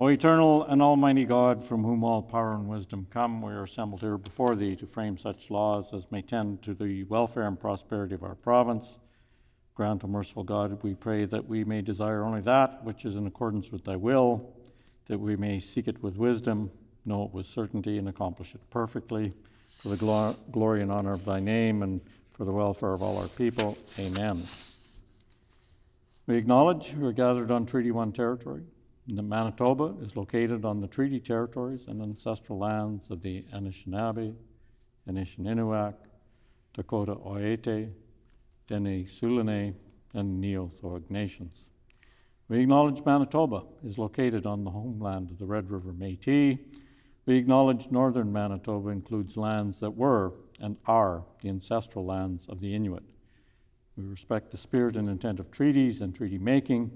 O eternal and almighty God, from whom all power and wisdom come, we are assembled here before thee to frame such laws as may tend to the welfare and prosperity of our province. Grant, O merciful God, we pray, that we may desire only that which is in accordance with thy will, that we may seek it with wisdom, know it with certainty, and accomplish it perfectly, for the glory and honor of thy name and for the welfare of all our people. Amen. We acknowledge we are gathered on Treaty 1 territory, and that Manitoba is located on the treaty territories and ancestral lands of the Anishinaabe, Anishinaabe, Dakota Oete, Dene Sulene, and Neothoic nations. We acknowledge Manitoba is located on the homeland of the Red River Métis. We acknowledge northern Manitoba includes lands that were and are the ancestral lands of the Inuit. We respect the spirit and intent of treaties and treaty making,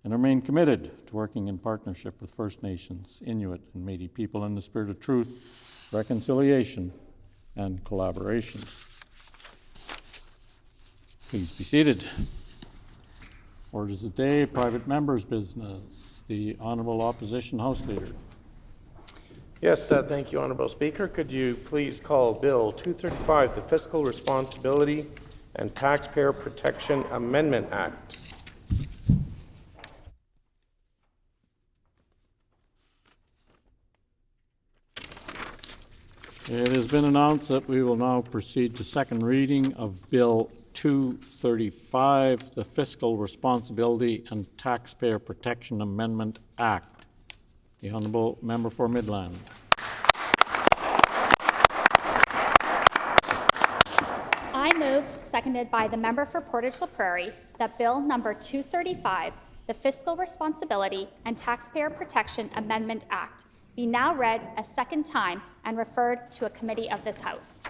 and remain committed to working in partnership with First Nations, Inuit, and Métis people in the spirit of truth, reconciliation, and collaboration. Please be seated. Orders of the day, private members' business. The Honourable Opposition House Leader. Yes, thank you, Honourable Speaker. Could you please call Bill 235, the Fiscal Responsibility and Taxpayer Protection Amendment Act? It has been announced that we will now proceed to second reading of Bill 235, the Fiscal Responsibility and Taxpayer Protection Amendment Act. The Honourable Member for Midland. I move, seconded by the member for Portage-La Prairie, that Bill number 235, the Fiscal Responsibility and Taxpayer Protection Amendment Act, be now read a second time and referred to a committee of this House.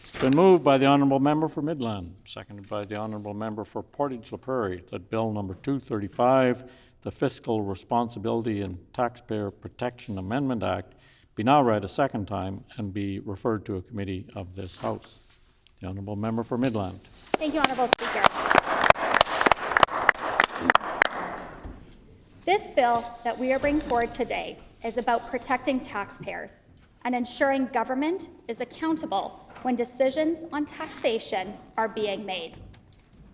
It's been moved by the Honourable Member for Midland, seconded by the Honourable Member for Portage-La Prairie, that Bill number 235, the Fiscal Responsibility and Taxpayer Protection Amendment Act, be now read a second time and be referred to a committee of this House. The Honourable Member for Midland. Thank you, Honourable Speaker. This bill that we are bringing forward today is about protecting taxpayers and ensuring government is accountable when decisions on taxation are being made.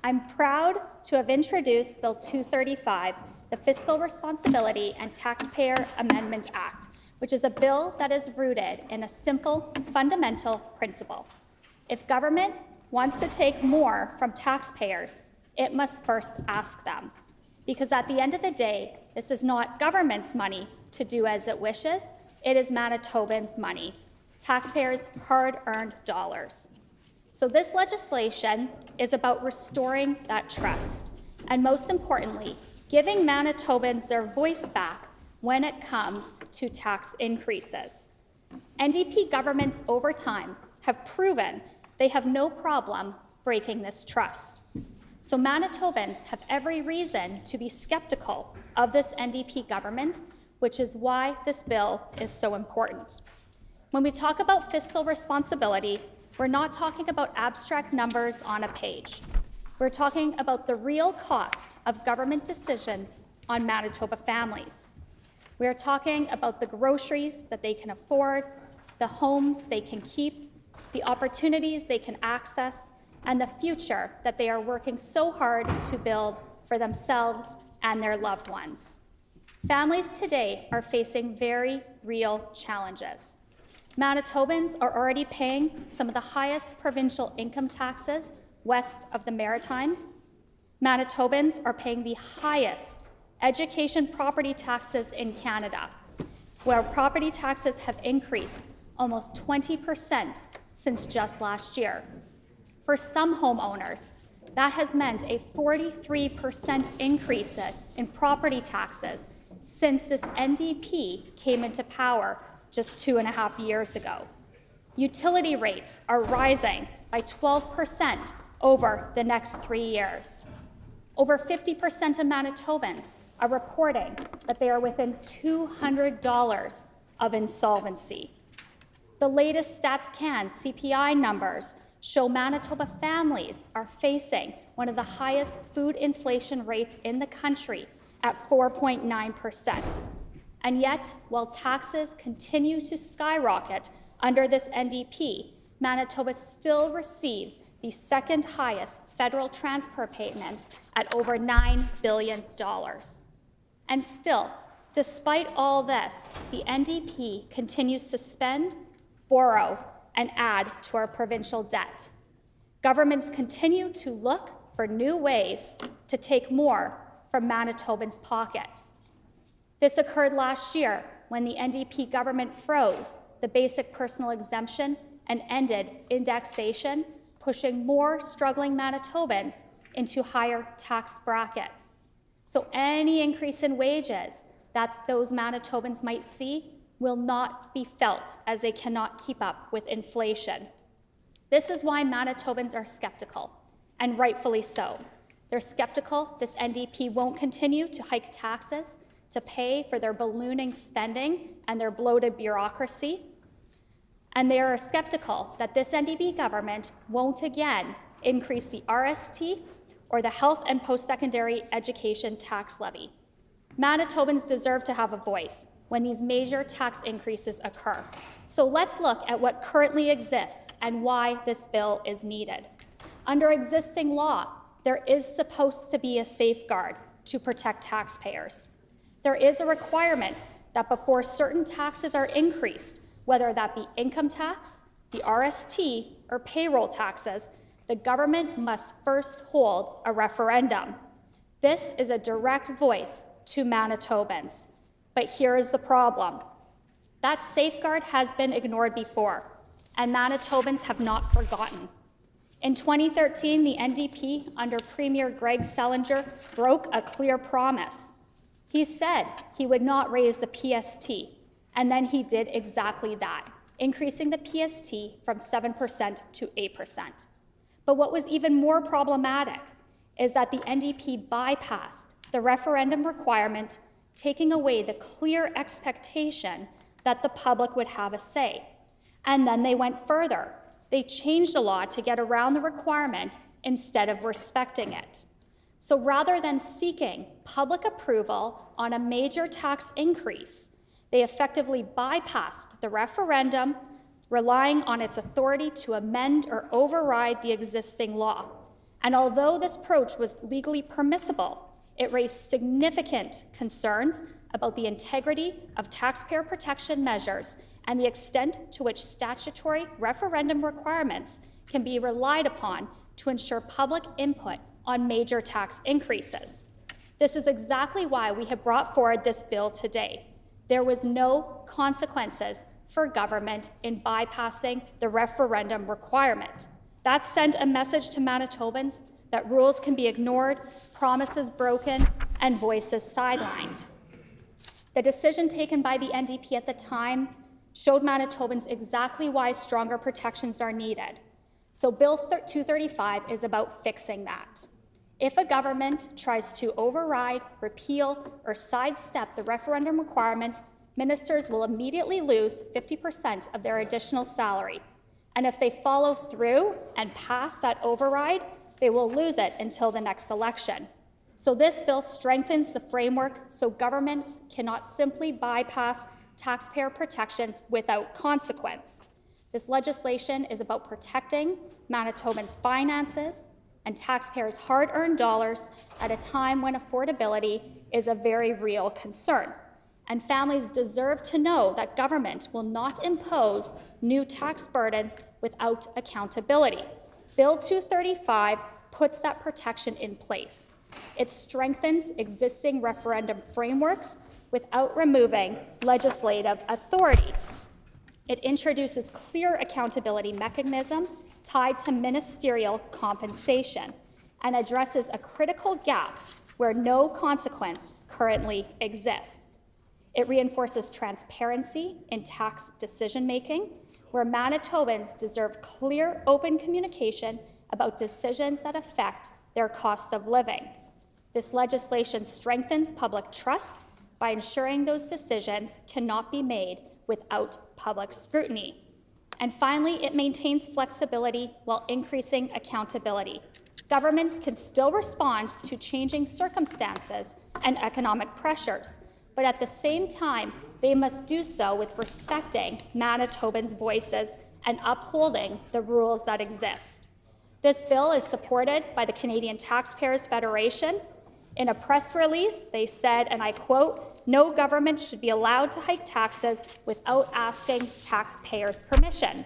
I'm proud to have introduced Bill 235, the Fiscal Responsibility and Taxpayer Amendment Act, which is a bill that is rooted in a simple, fundamental principle. If government wants to take more from taxpayers, it must first ask them. Because at the end of the day, this is not government's money to do as it wishes, it is Manitobans' money, taxpayers' hard-earned dollars. So this legislation is about restoring that trust, and most importantly, giving Manitobans their voice back when it comes to tax increases. NDP governments over time have proven they have no problem breaking this trust. So Manitobans have every reason to be skeptical of this NDP government, which is why this bill is so important. When we talk about fiscal responsibility, we're not talking about abstract numbers on a page. We're talking about the real cost of government decisions on Manitoba families. We are talking about the groceries that they can afford, the homes they can keep, the opportunities they can access, and the future that they are working so hard to build for themselves and their loved ones. Families today are facing very real challenges. Manitobans are already paying some of the highest provincial income taxes west of the Maritimes. Manitobans are paying the highest education property taxes in Canada, where property taxes have increased almost 20% since just last year. For some homeowners, that has meant a 43% increase in property taxes since this NDP came into power just 2.5 years ago. Utility rates are rising by 12% over the next 3 years. Over 50% of Manitobans are reporting that they are within $200 of insolvency. The latest StatsCan CPI numbers show Manitoba families are facing one of the highest food inflation rates in the country at 4.9%. And yet, while taxes continue to skyrocket under this NDP, Manitoba still receives the second highest federal transfer payments at over $9 billion. And still, despite all this, the NDP continues to spend, borrow, and add to our provincial debt. Governments continue to look for new ways to take more from Manitobans' pockets. This occurred last year when the NDP government froze the basic personal exemption and ended indexation, pushing more struggling Manitobans into higher tax brackets. So any increase in wages that those Manitobans might see will not be felt, as they cannot keep up with inflation. This is why Manitobans are skeptical, and rightfully so. They're skeptical this NDP won't continue to hike taxes to pay for their ballooning spending and their bloated bureaucracy. And they are skeptical that this NDP government won't again increase the RST or the health and post-secondary education tax levy. Manitobans deserve to have a voice when these major tax increases occur. So let's look at what currently exists and why this bill is needed. Under existing law, there is supposed to be a safeguard to protect taxpayers. There is a requirement that before certain taxes are increased, whether that be income tax, the RST, or payroll taxes, the government must first hold a referendum. This is a direct voice to Manitobans. But here is the problem. That safeguard has been ignored before, and Manitobans have not forgotten. In 2013, the NDP, under Premier Greg Selinger, broke a clear promise. He said he would not raise the PST, and then he did exactly that, increasing the PST from 7% to 8%. But what was even more problematic is that the NDP bypassed the referendum requirement, taking away the clear expectation that the public would have a say. And then they went further. They changed the law to get around the requirement instead of respecting it. So rather than seeking public approval on a major tax increase, they effectively bypassed the referendum, relying on its authority to amend or override the existing law. And although this approach was legally permissible, it raised significant concerns about the integrity of taxpayer protection measures and the extent to which statutory referendum requirements can be relied upon to ensure public input on major tax increases. This is exactly why we have brought forward this bill today. There was no consequences for government in bypassing the referendum requirement. That sent a message to Manitobans that rules can be ignored, promises broken, and voices sidelined. The decision taken by the NDP at the time showed Manitobans exactly why stronger protections are needed. So Bill 235 is about fixing that. If a government tries to override, repeal, or sidestep the referendum requirement, ministers will immediately lose 50% of their additional salary. And if they follow through and pass that override, they will lose it until the next election. So this bill strengthens the framework so governments cannot simply bypass taxpayer protections without consequence. This legislation is about protecting Manitobans' finances and taxpayers' hard-earned dollars at a time when affordability is a very real concern. And families deserve to know that government will not impose new tax burdens without accountability. Bill 235 puts that protection in place. It strengthens existing referendum frameworks without removing legislative authority. It introduces clear accountability mechanism tied to ministerial compensation and addresses a critical gap where no consequence currently exists. It reinforces transparency in tax decision-making, where Manitobans deserve clear, open communication about decisions that affect their cost of living. This legislation strengthens public trust by ensuring those decisions cannot be made without public scrutiny. And finally, it maintains flexibility while increasing accountability. Governments can still respond to changing circumstances and economic pressures, but at the same time, they must do so with respecting Manitobans' voices and upholding the rules that exist. This bill is supported by the Canadian Taxpayers Federation. In a press release, they said, and I quote, "No government should be allowed to hike taxes without asking taxpayers' permission."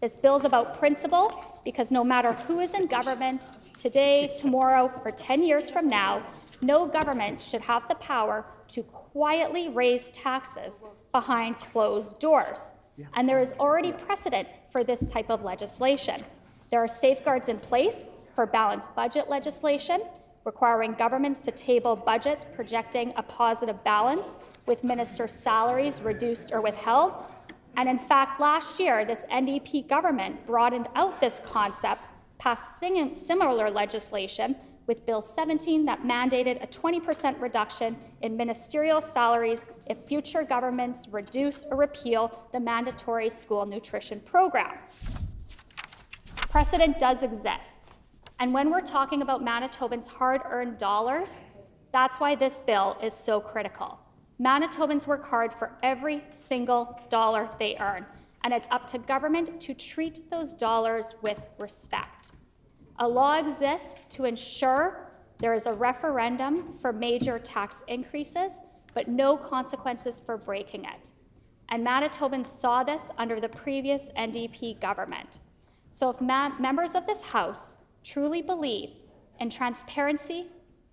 This bill is about principle because no matter who is in government today, tomorrow, or 10 years from now, no government should have the power to quietly raise taxes behind closed doors. And there is already precedent for this type of legislation. There are safeguards in place for balanced budget legislation, requiring governments to table budgets projecting a positive balance with ministers' salaries reduced or withheld. And in fact, last year, this NDP government broadened out this concept, passed similar legislation with Bill 17 that mandated a 20% reduction in ministerial salaries if future governments reduce or repeal the mandatory school nutrition program. Precedent does exist. And when we're talking about Manitobans' hard-earned dollars, that's why this bill is so critical. Manitobans work hard for every single dollar they earn, and it's up to government to treat those dollars with respect. A law exists to ensure there is a referendum for major tax increases, but no consequences for breaking it. And Manitobans saw this under the previous NDP government. So if members of this House truly believe in transparency,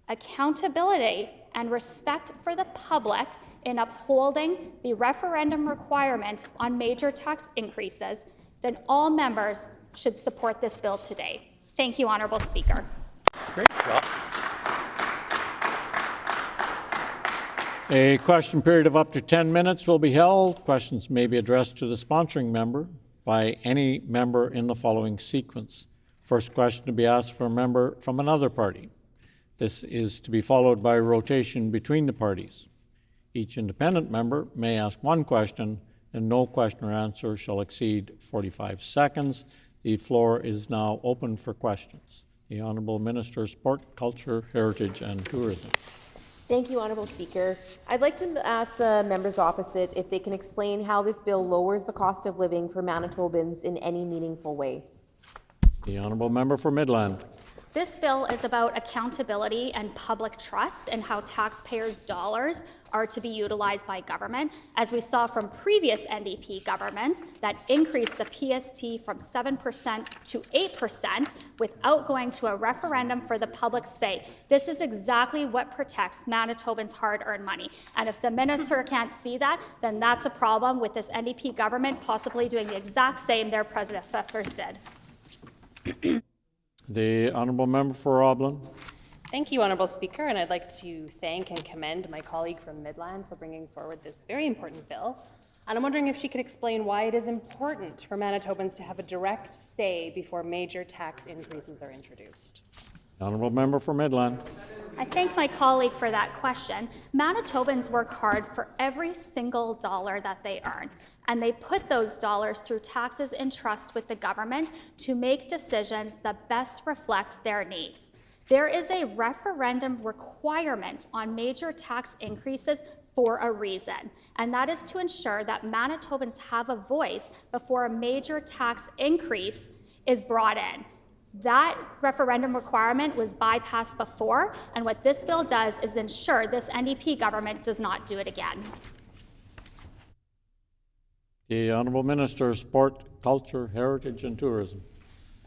accountability, and respect for the public in upholding the referendum requirement on major tax increases, then all members should support this bill today. Thank you, Honourable Speaker. Great job. A question period of up to 10 minutes will be held. Questions may be addressed to the sponsoring member by any member in the following sequence. First question to be asked for a member from another party. This is to be followed by a rotation between the parties. Each independent member may ask one question, and no question or answer shall exceed 45 seconds. The floor is now open for questions. The Honourable Minister of Sport, Culture, Heritage and Tourism. Thank you, Honourable Speaker. I'd like to ask the members opposite if they can explain how this bill lowers the cost of living for Manitobans in any meaningful way. The Honourable Member for Midland. This bill is about accountability and public trust and how taxpayers' dollars are to be utilized by government, as we saw from previous NDP governments that increased the PST from 7% to 8% without going to a referendum for the public's say. This is exactly what protects Manitobans' hard-earned money. And if the minister can't see that, then that's a problem with this NDP government possibly doing the exact same their predecessors did. The Honourable Member for Roblin. Thank you, Honourable Speaker, and I'd like to thank and commend my colleague from Midland for bringing forward this very important bill. And I'm wondering if she could explain why it is important for Manitobans to have a direct say before major tax increases are introduced. Honourable Member for Midland. I thank my colleague for that question. Manitobans work hard for every single dollar that they earn, and they put those dollars through taxes in trust with the government to make decisions that best reflect their needs. There is a referendum requirement on major tax increases for a reason, and that is to ensure that Manitobans have a voice before a major tax increase is brought in. That referendum requirement was bypassed before, and what this bill does is ensure this NDP government does not do it again. The Honourable Minister of Sport, Culture, Heritage and Tourism.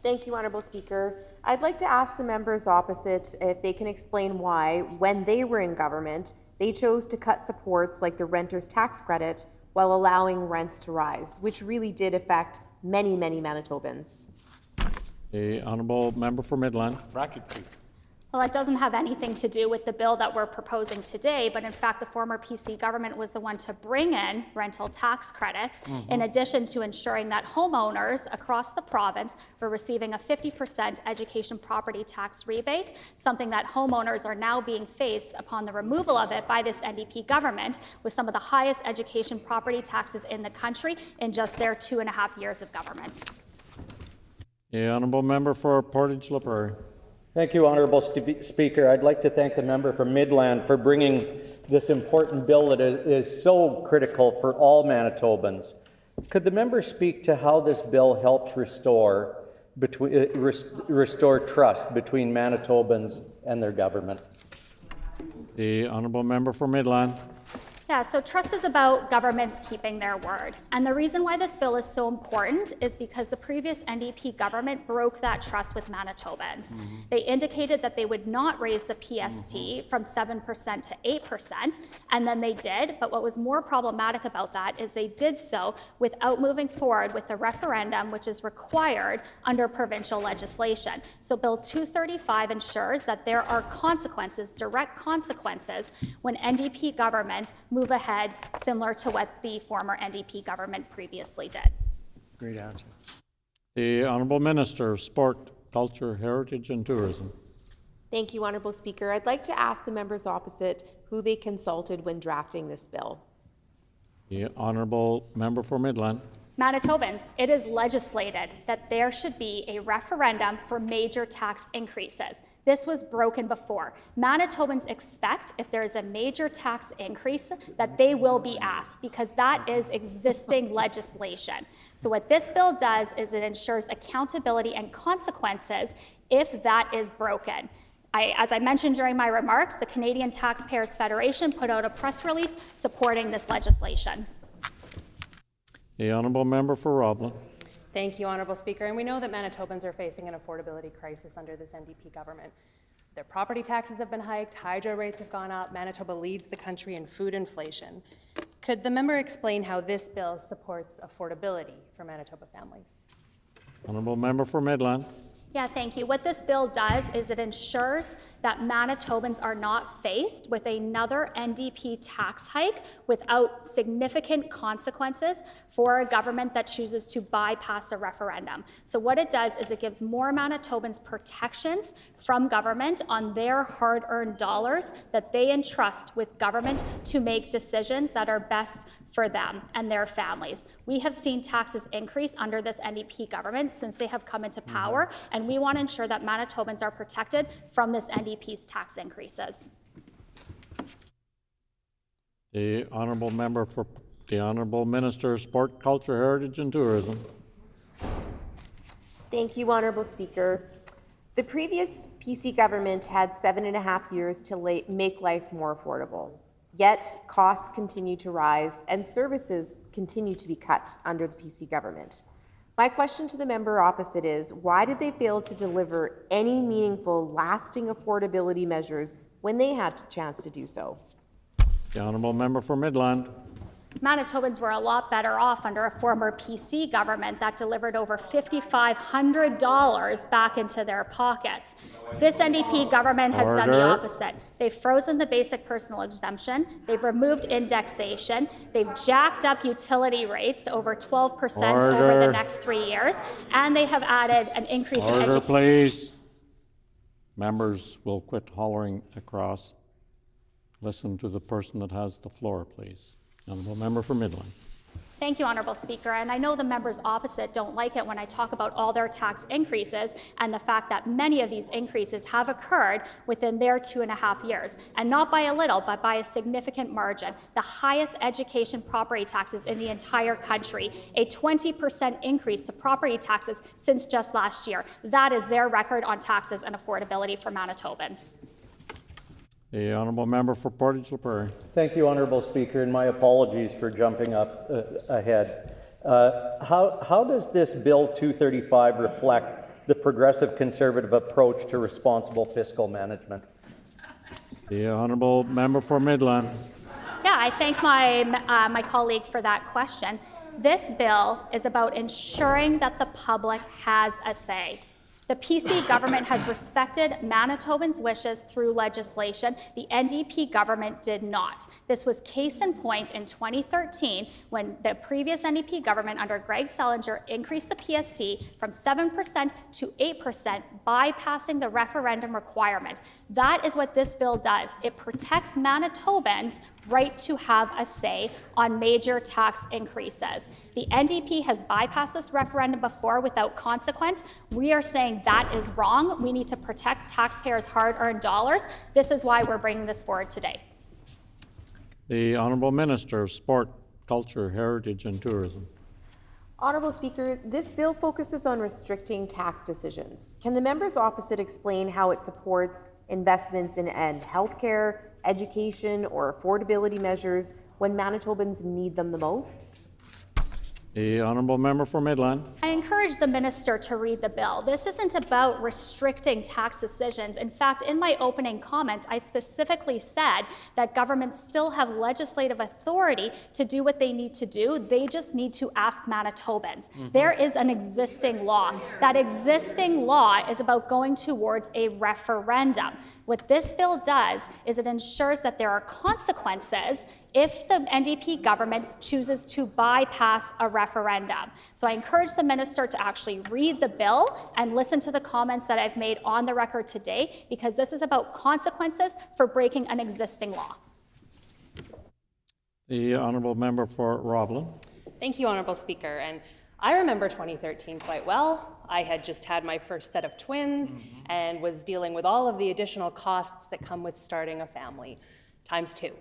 Thank you, Honourable Speaker. I'd like to ask the members opposite if they can explain why, when they were in government, they chose to cut supports like the renter's tax credit while allowing rents to rise, which really did affect many, many Manitobans. The Honourable Member for Midland. Well, it doesn't have anything to do with the bill that we're proposing today, but in fact, the former PC government was the one to bring in rental tax credits, in addition to ensuring that homeowners across the province were receiving a 50% education property tax rebate, something that homeowners are now being faced upon the removal of it by this NDP government, with some of the highest education property taxes in the country in just their 2.5 years of government. The honourable member for Portage La Prairie. Thank you, Honourable Speaker. I'd like to thank the member from Midland for bringing this important bill that is so critical for all Manitobans. Could the member speak to how this bill helps restore trust between Manitobans and their government? The honourable member for Midland. Yeah, so trust is about governments keeping their word. And the reason why this bill is so important is because the previous NDP government broke that trust with Manitobans. They indicated that they would not raise the PST from 7% to 8%, and then they did. But what was more problematic about that is they did so without moving forward with the referendum, which is required under provincial legislation. So Bill 235 ensures that there are consequences, direct consequences, when NDP governments move ahead, similar to what the former NDP government previously did. Great answer. The honourable minister of Sport, Culture, Heritage and Tourism. Thank you, Honourable Speaker. I'd like to ask the members opposite who they consulted when drafting this bill. The honourable member for Midland. Manitobans, it is legislated that there should be a referendum for major tax increases. This was broken before. Manitobans expect if there's a major tax increase that they will be asked because that is existing legislation. So what this bill does is it ensures accountability and consequences if that is broken. As I mentioned during my remarks, the Canadian Taxpayers Federation put out a press release supporting this legislation. The honourable member for Roblin. Thank you, Honourable Speaker. And we know that Manitobans are facing an affordability crisis under this NDP government. Their property taxes have been hiked, hydro rates have gone up, Manitoba leads the country in food inflation. Could the member explain how this bill supports affordability for Manitoba families? Honourable member for Midland. Yeah, thank you. What this bill does is it ensures that Manitobans are not faced with another NDP tax hike without significant consequences for a government that chooses to bypass a referendum. So what it does is it gives more Manitobans protections from government on their hard-earned dollars that they entrust with government to make decisions that are best for them and their families. We have seen taxes increase under this NDP government since they have come into power, and we want to ensure that Manitobans are protected from this NDP's tax increases. The honourable member for the honourable minister of Sport, Culture, Heritage and Tourism. Thank you, Honourable Speaker. The previous PC government had 7.5 years to make life more affordable. Yet, costs continue to rise and services continue to be cut under the PC government. My question to the member opposite is, why did they fail to deliver any meaningful, lasting affordability measures when they had a chance to do so? The honourable member for Midland. Manitobans were a lot better off under a former PC government that delivered over $5,500 back into their pockets. This NDP government has done the opposite. They've frozen the basic personal exemption, they've removed indexation, they've jacked up utility rates to over 12% over the next 3 years, and they have added an increase in education. Please. Members will quit hollering across. Listen to the person that has the floor, please. Honourable member for Midland. Thank you, Honourable Speaker. And I know the members opposite don't like it when I talk about all their tax increases and the fact that many of these increases have occurred within their 2.5 years, and not by a little, but by a significant margin. The highest education property taxes in the entire country, a 20% increase to property taxes since just last year. That is their record on taxes and affordability for Manitobans. The honourable member for Portage La Prairie. Thank you, Honourable Speaker, and my apologies for jumping up ahead. How does this Bill 235 reflect the progressive conservative approach to responsible fiscal management? The honourable member for Midland. Yeah, I thank my colleague for that question. This bill is about ensuring that the public has a say. The PC government has respected Manitobans' wishes through legislation. The NDP government did not. This was case in point in 2013 when the previous NDP government under Greg Selinger increased the PST from 7% to 8%, bypassing the referendum requirement. That is what this bill does. It protects Manitobans right to have a say on major tax increases. The NDP has bypassed this referendum before without consequence. We are saying that is wrong. We need to protect taxpayers' hard-earned dollars. This is why we're bringing this forward today. The Honourable Minister of Sport, Culture, Heritage and Tourism. Honourable Speaker, this bill focuses on restricting tax decisions. Can the members opposite explain how it supports investments in healthcare, education, or affordability measures when Manitobans need them the most? The Honourable Member for Midland. I encourage the minister to read the bill. This isn't about restricting tax decisions. In fact, in my opening comments, I specifically said that governments still have legislative authority to do what they need to do. They just need to ask Manitobans. There is an existing law. That existing law is about going towards a referendum. What this bill does is it ensures that there are consequences if the NDP government chooses to bypass a referendum. So I encourage the minister to actually read the bill and listen to the comments that I've made on the record today, because this is about consequences for breaking an existing law. The Honourable Member for Roblin. Thank you, Honourable Speaker. And I remember 2013 quite well. I had just had my first set of twins and was dealing with all of the additional costs that come with starting a family, ×2.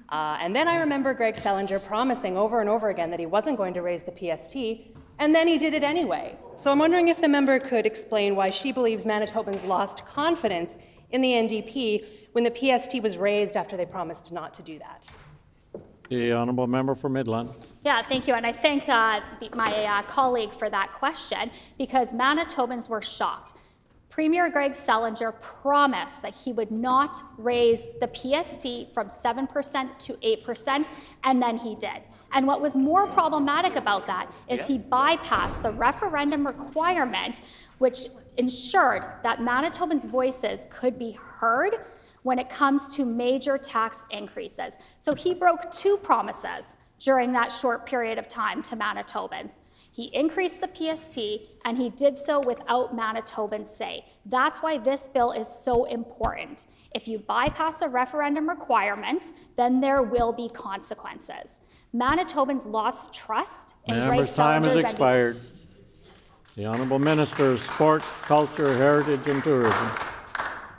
And then I remember Greg Selinger promising over and over again that he wasn't going to raise the PST, and then he did it anyway. So I'm wondering if the member could explain why she believes Manitobans lost confidence in the NDP when the PST was raised after they promised not to do that. The Honourable Member for Midland. Yeah, thank you. And I thank my colleague for that question, because Manitobans were shocked. Premier Greg Selinger promised that he would not raise the PST from 7% to 8%, and then he did. And what was more problematic about that is he bypassed the referendum requirement, which ensured that Manitobans' voices could be heard when it comes to major tax increases. So he broke 2 promises during that short period of time to Manitobans. He increased the PST, and he did so without Manitobans' say. That's why this bill is so important. If you bypass a referendum requirement, then there will be consequences. Manitobans lost trust in Greg Member's time has Selinger's expired. The Honourable Minister of Sport, Culture, Heritage and Tourism.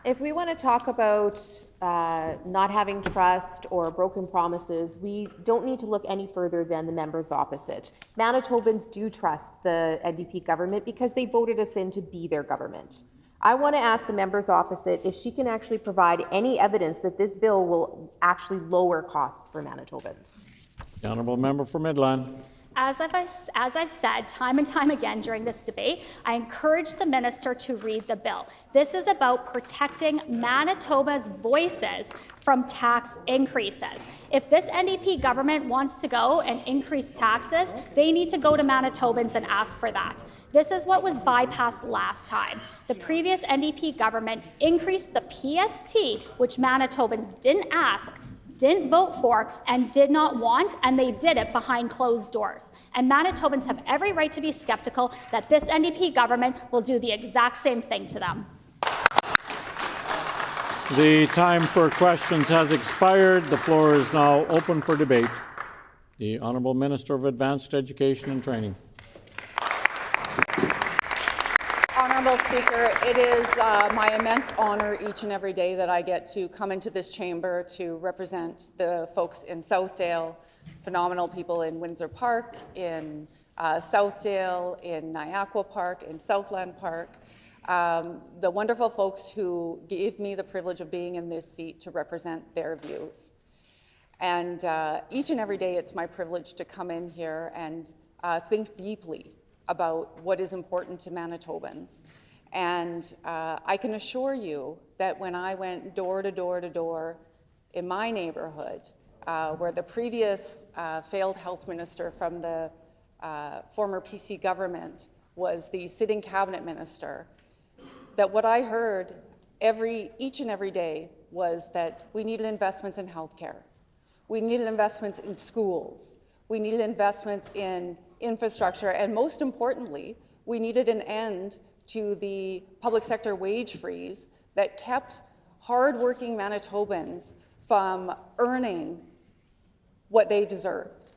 If we want to talk about not having trust or broken promises, we don't need to look any further than the members opposite. Manitobans do trust the NDP government because they voted us in to be their government. I want to ask the members opposite if she can actually provide any evidence that this bill will actually lower costs for Manitobans. The Honourable Member for Midland. As I've said time and time again during this debate, I encourage the minister to read the bill. This is about protecting Manitoba's voices from tax increases. If this NDP government wants to go and increase taxes, they need to go to Manitobans and ask for that. This is what was bypassed last time. The previous NDP government increased the PST, which Manitobans didn't ask, didn't vote for, and did not want, and they did it behind closed doors. And Manitobans have every right to be skeptical that this NDP government will do the exact same thing to them. The time for questions has expired. The floor is now open for debate. The Honourable Minister of Advanced Education and Training. Honourable Speaker, it is my immense honour each and every day that I get to come into this chamber to represent the folks in Southdale, phenomenal people in Windsor Park, in Southdale, in Niagara Park, in Southland Park, the wonderful folks who gave me the privilege of being in this seat to represent their views. And each and every day it's my privilege to come in here and think deeply about what is important to Manitobans. And I can assure you that when I went door to door to door in my neighborhood, where the previous failed health minister from the former PC government was the sitting cabinet minister, that what I heard each and every day was that we needed investments in healthcare. We needed investments in schools. We needed investments in infrastructure, and most importantly, we needed an end to the public sector wage freeze that kept hard-working Manitobans from earning what they deserved.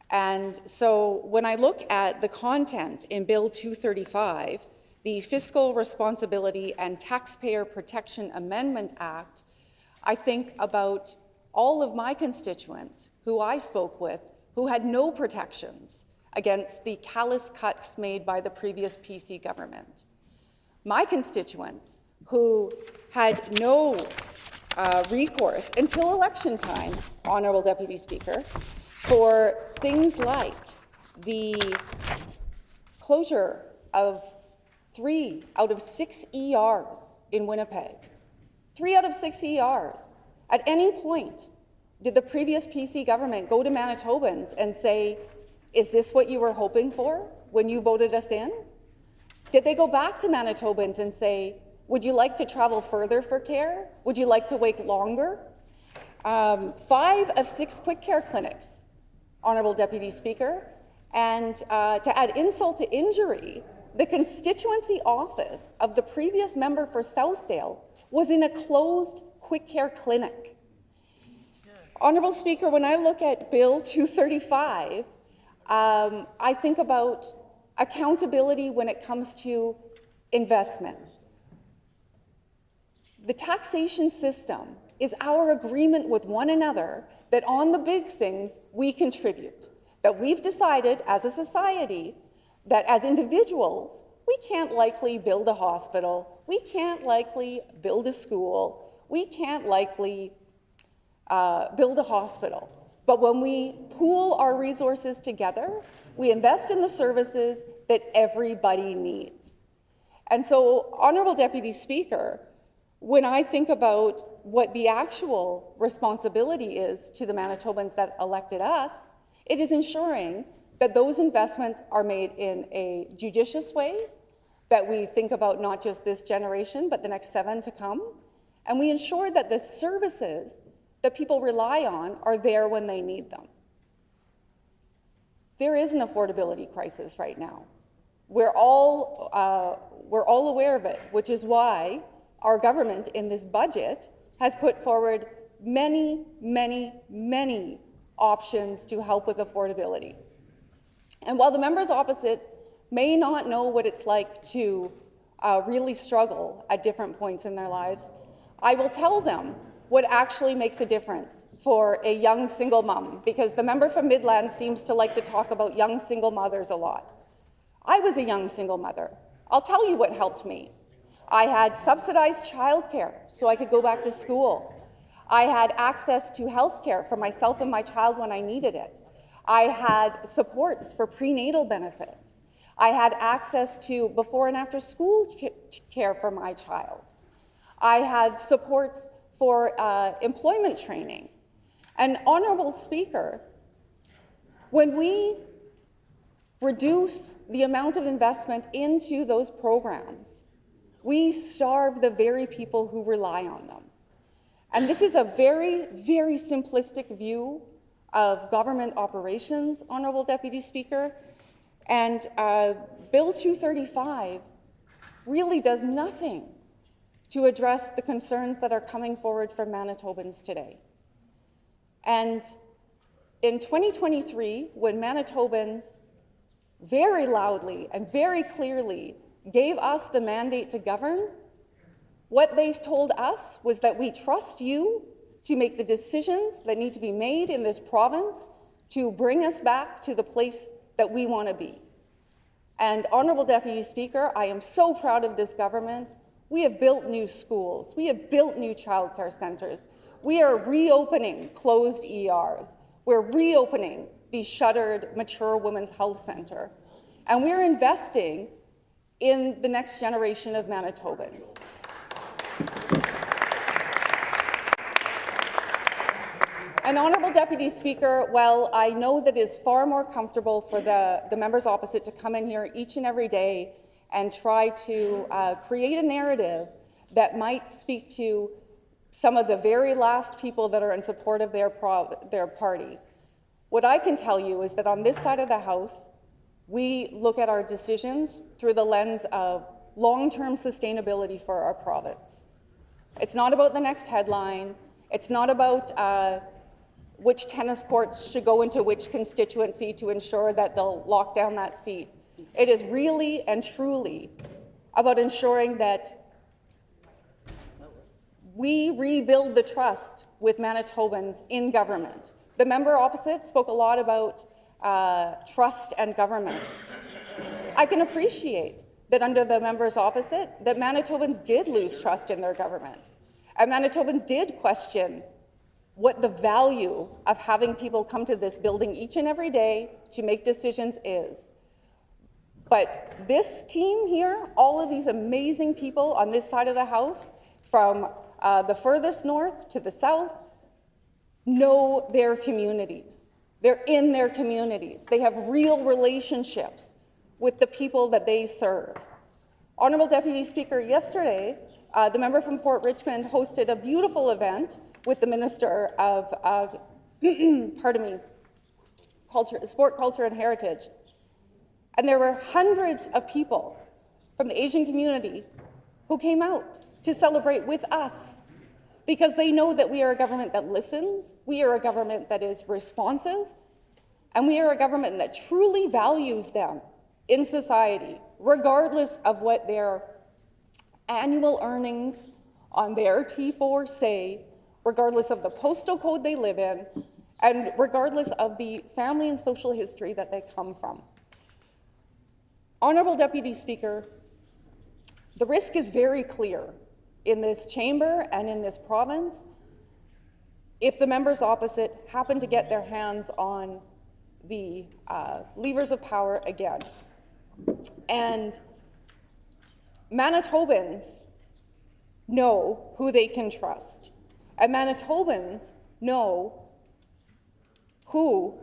And so when I look at the content in Bill 235, the Fiscal Responsibility and Taxpayer Protection Amendment Act, I think about all of my constituents who I spoke with who had no protections against the callous cuts made by the previous PC government. My constituents who had no recourse until election time, Honourable Deputy Speaker, for things like the closure of 3 out of 6 ERs in Winnipeg. 3 out of 6 ERs. At any point, did the previous PC government go to Manitobans and say, is this what you were hoping for when you voted us in? Did they go back to Manitobans and say, would you like to travel further for care? Would you like to wait longer? 5 of 6 quick care clinics, Honourable Deputy Speaker, and to add insult to injury, the constituency office of the previous member for Southdale was in a closed quick care clinic. Honourable Speaker, when I look at Bill 235, I think about accountability when it comes to investment. The taxation system is our agreement with one another that on the big things we contribute, that we've decided as a society that as individuals, we can't likely build a hospital, we can't likely build a school, we can't likely build a hospital. But when we pool our resources together, we invest in the services that everybody needs. And so, Honourable Deputy Speaker, when I think about what the actual responsibility is to the Manitobans that elected us, it is ensuring that those investments are made in a judicious way, that we think about not just this generation, but the next 7 to come, and we ensure that the services that people rely on are there when they need them. There is an affordability crisis right now. We're all aware of it, which is why our government in this budget has put forward many, many, many options to help with affordability. And while the members opposite may not know what it's like to really struggle at different points in their lives, I will tell them what actually makes a difference for a young single mom, because the member from Midland seems to like to talk about young single mothers a lot. I was a young single mother. I'll tell you what helped me. I had subsidized childcare so I could go back to school. I had access to health care for myself and my child when I needed it. I had supports for prenatal benefits. I had access to before and after school care for my child. I had supports for employment training. And Honourable Speaker, when we reduce the amount of investment into those programs, we starve the very people who rely on them. And this is a very, very simplistic view of government operations, Honourable Deputy Speaker. And Bill 235 really does nothing to address the concerns that are coming forward from Manitobans today. And in 2023, when Manitobans very loudly and very clearly gave us the mandate to govern, what they told us was that we trust you to make the decisions that need to be made in this province to bring us back to the place that we want to be. And Honourable Deputy Speaker, I am so proud of this government. We have built new schools. We have built new childcare centres. We are reopening closed ERs. We're reopening the shuttered Mature Women's Health Centre. And we're investing in the next generation of Manitobans. And Honourable Deputy Speaker, while I know that it is far more comfortable for the members opposite to come in here each and every day and try to create a narrative that might speak to some of the very last people that are in support of their party, what I can tell you is that on this side of the House, we look at our decisions through the lens of long-term sustainability for our province. It's not about the next headline. It's not about which tennis courts should go into which constituency to ensure that they'll lock down that seat. It is really and truly about ensuring that we rebuild the trust with Manitobans in government. The member opposite spoke a lot about trust and governments. I can appreciate that under the members opposite, that Manitobans did lose trust in their government. And Manitobans did question what the value of having people come to this building each and every day to make decisions is. But this team here, all of these amazing people on this side of the House, from the furthest north to the south, know their communities. They're in their communities. They have real relationships with the people that they serve. Honourable Deputy Speaker, yesterday, the member from Fort Richmond hosted a beautiful event with the Minister of pardon me, Sport, Culture and Heritage. And there were hundreds of people from the Asian community who came out to celebrate with us because they know that we are a government that listens, we are a government that is responsive, and we are a government that truly values them in society, regardless of what their annual earnings on their T4 say, regardless of the postal code they live in, and regardless of the family and social history that they come from. Honourable Deputy Speaker, the risk is very clear in this chamber and in this province if the members opposite happen to get their hands on the levers of power again. And Manitobans know who they can trust. And Manitobans know who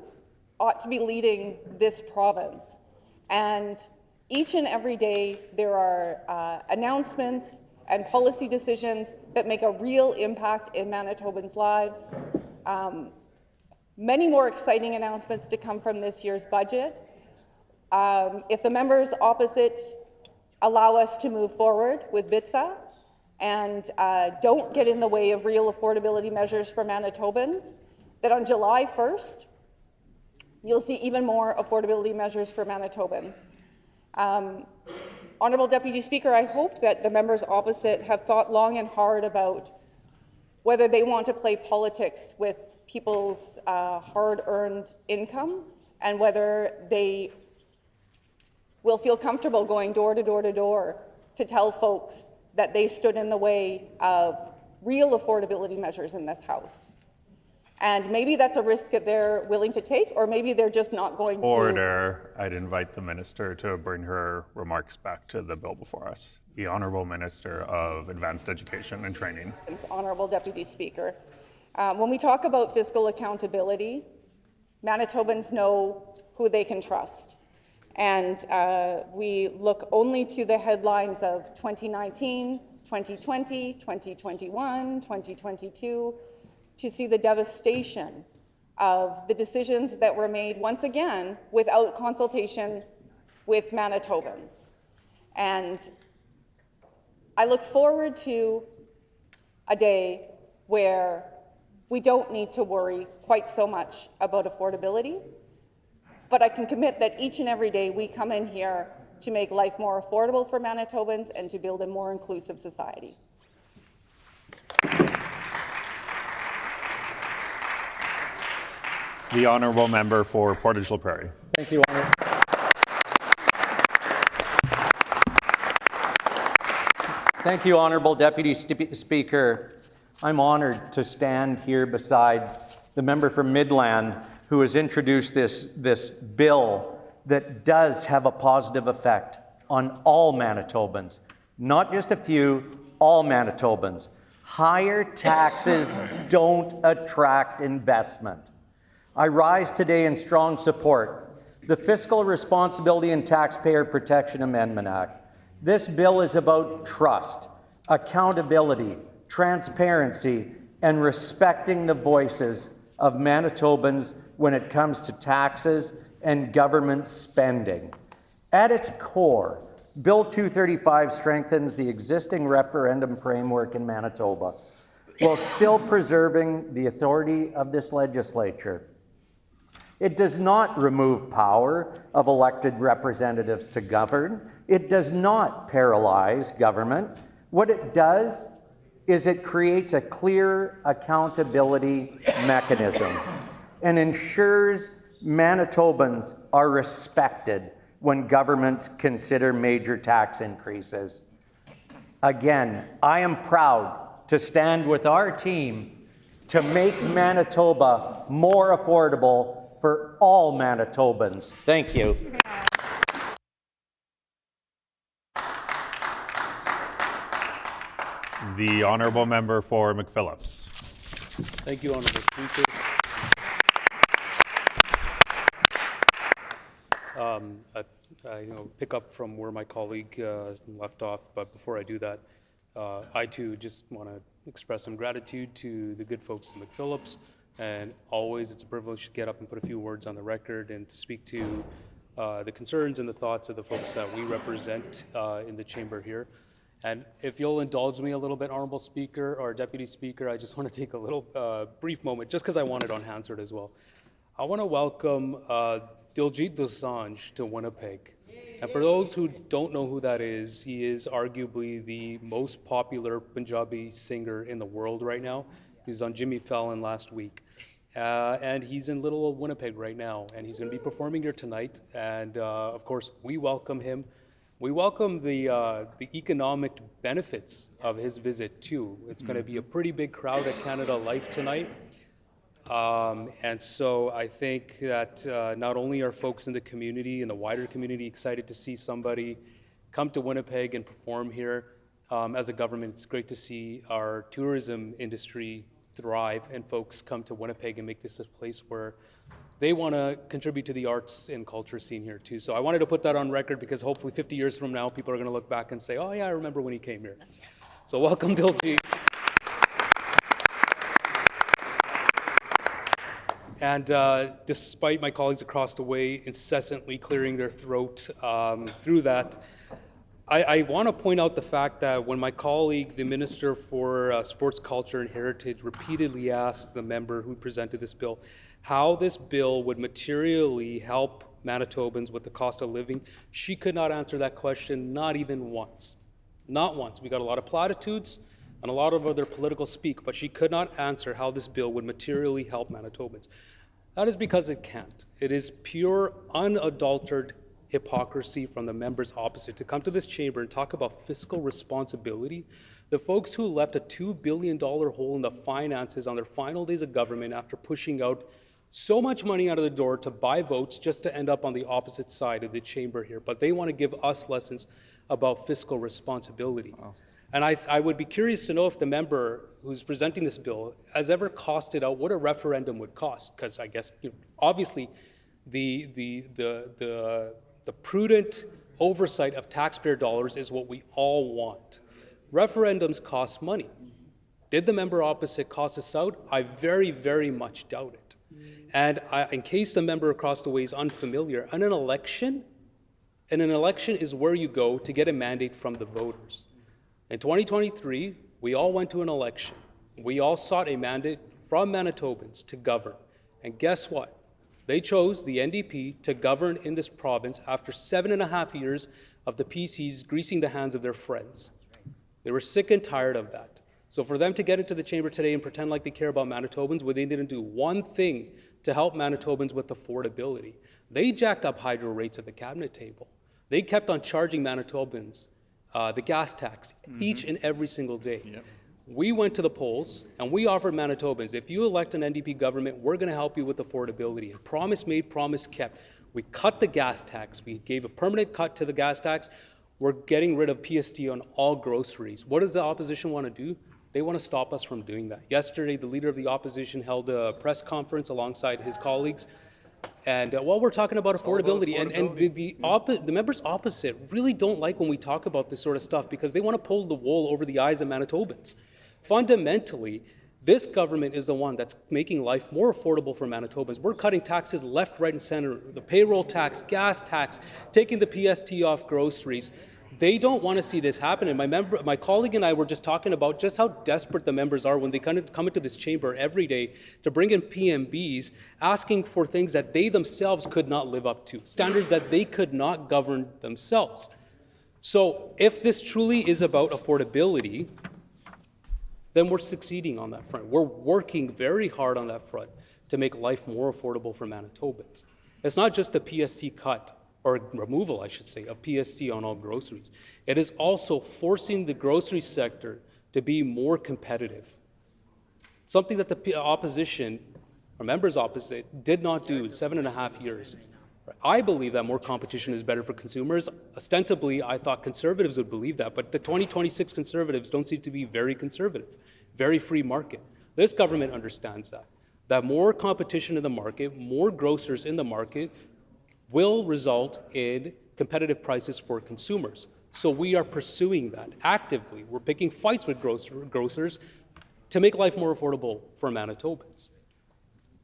ought to be leading this province. And each and every day there are announcements and policy decisions that make a real impact in Manitobans' lives. Many more exciting announcements to come from this year's budget. If the members opposite allow us to move forward with BITSA and don't get in the way of real affordability measures for Manitobans, that on July 1st, you'll see even more affordability measures for Manitobans. Honourable Deputy Speaker, I hope that the members opposite have thought long and hard about whether they want to play politics with people's hard-earned income and whether they will feel comfortable going door to door to door to tell folks that they stood in the way of real affordability measures in this House. And maybe that's a risk that they're willing to take, or maybe they're just not going to. Order. I'd invite the minister to bring her remarks back to the bill before us. The Honourable Minister of Advanced Education and Training. Honourable Deputy Speaker. When we talk about fiscal accountability, Manitobans know who they can trust. And we look only to the headlines of 2019, 2020, 2021, 2022, to see the devastation of the decisions that were made, once again, without consultation with Manitobans. And I look forward to a day where we don't need to worry quite so much about affordability, but I can commit that each and every day we come in here to make life more affordable for Manitobans and to build a more inclusive society. The Honourable Member for Portage La Prairie. Thank you, Honour. Thank you, Honourable Deputy Speaker. I'm honoured to stand here beside the member from Midland who has introduced this bill that does have a positive effect on all Manitobans, not just a few, all Manitobans. Higher taxes don't attract investment. I rise today in strong support. The Fiscal Responsibility and Taxpayer Protection Amendment Act. This bill is about trust, accountability, transparency, and respecting the voices of Manitobans when it comes to taxes and government spending. At its core, Bill 235 strengthens the existing referendum framework in Manitoba. while still preserving the authority of this legislature. It does not remove power of elected representatives to govern. It does not paralyze government. What it does is it creates a clear accountability mechanism and ensures Manitobans are respected when governments consider major tax increases. Again, I am proud to stand with our team to make Manitoba more affordable for all Manitobans. Thank you. The honourable member for McPhillips. Thank you, Honourable Speaker. I pick up from where my colleague left off, but before I do that, I too just want to express some gratitude to the good folks in McPhillips, and always it's a privilege to get up and put a few words on the record and to speak to the concerns and the thoughts of the folks that we represent in the chamber here. And if you'll indulge me a little bit, Honourable Speaker or Deputy Speaker, I just want to take a little brief moment, just because I want it on Hansard as well. I want to welcome Diljit Dosanjh to Winnipeg. And for those who don't know who that is, he is arguably the most popular Punjabi singer in the world right now. He was on Jimmy Fallon last week. And he's in little old Winnipeg right now, and he's going to be performing here tonight. And of course, we welcome him. We welcome the economic benefits of his visit too. It's going to be a pretty big crowd at Canada Life tonight. And so I think that not only are folks in the community and the wider community excited to see somebody come to Winnipeg and perform here, as a government, it's great to see our tourism industry thrive and folks come to Winnipeg and make this a place where they want to contribute to the arts and culture scene here too. So I wanted to put that on record because hopefully 50 years from now, people are going to look back and say, oh yeah, I remember when he came here. So welcome, Diljit. And despite my colleagues across the way incessantly clearing their throat through that, I want to point out the fact that when my colleague, the Minister for Sports, Culture and Heritage, repeatedly asked the member who presented this bill how this bill would materially help Manitobans with the cost of living, she could not answer that question, not even once. Not once. We got a lot of platitudes and a lot of other political speak, but she could not answer how this bill would materially help Manitobans. That is because it can't. It is pure, unadulterated hypocrisy from the members opposite to come to this chamber and talk about fiscal responsibility. The folks who left a $2 billion hole in the finances on their final days of government after pushing out so much money out of the door to buy votes just to end up on the opposite side of the chamber here. But they want to give us lessons about fiscal responsibility. Wow. And I would be curious to know if the member who's presenting this bill has ever costed out what a referendum would cost, because I guess obviously the prudent oversight of taxpayer dollars is what we all want. Referendums cost money. Did the member opposite cost us out? I very, very much doubt it. And in case the member across the way is unfamiliar, an election is where you go to get a mandate from the voters. In 2023, we all went to an election. We all sought a mandate from Manitobans to govern. And guess what? They chose the NDP to govern in this province after 7.5 years of the PCs greasing the hands of their friends. They were sick and tired of that. So for them to get into the chamber today and pretend like they care about Manitobans when they didn't do one thing to help Manitobans with affordability, they jacked up hydro rates at the cabinet table. They kept on charging Manitobans the gas tax each and every single day. Yep. We went to the polls and we offered Manitobans, if you elect an NDP government, we're going to help you with affordability. And promise made, promise kept. We cut the gas tax. We gave a permanent cut to the gas tax. We're getting rid of PST on all groceries. What does the opposition want to do? They want to stop us from doing that. Yesterday, the leader of the opposition held a press conference alongside his colleagues. And while we're talking about affordability, and the members opposite really don't like when we talk about this sort of stuff because they want to pull the wool over the eyes of Manitobans. Fundamentally, this government is the one that's making life more affordable for Manitobans. We're cutting taxes left, right, and center. The payroll tax, gas tax, taking the PST off groceries. They don't want to see this happen. And my colleague and I were just talking about just how desperate the members are when they come into this chamber every day to bring in PMBs asking for things that they themselves could not live up to, standards that they could not govern themselves. So if this truly is about affordability, then we're succeeding on that front. We're working very hard on that front to make life more affordable for Manitobans. It's not just the PST cut, or removal, I should say, of PST on all groceries. It is also forcing the grocery sector to be more competitive. Something that the opposition, or members opposite, did not do in 7.5 years. I believe that more competition is better for consumers. Ostensibly, I thought conservatives would believe that, but the 2026 conservatives don't seem to be very conservative, very free market. This government understands that more competition in the market, more grocers in the market, will result in competitive prices for consumers. So we are pursuing that actively. We're picking fights with grocers to make life more affordable for Manitobans.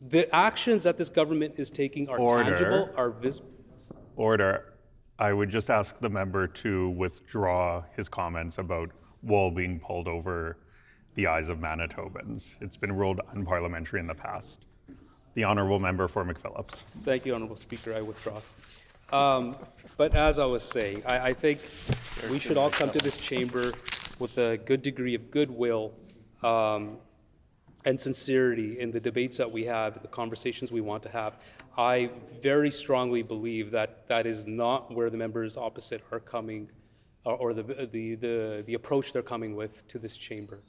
The actions that this government is taking are tangible, are visible. Order. I would just ask the member to withdraw his comments about wool being pulled over the eyes of Manitobans. It's been ruled unparliamentary in the past. The honourable member for McPhillips. Thank you, Honourable Speaker. I withdraw. But as I was saying, I think we should all come to this chamber with a good degree of goodwill and sincerity in the debates that we have, the conversations we want to have. I very strongly believe that that is not where the members opposite are coming, or the approach they're coming with to this chamber.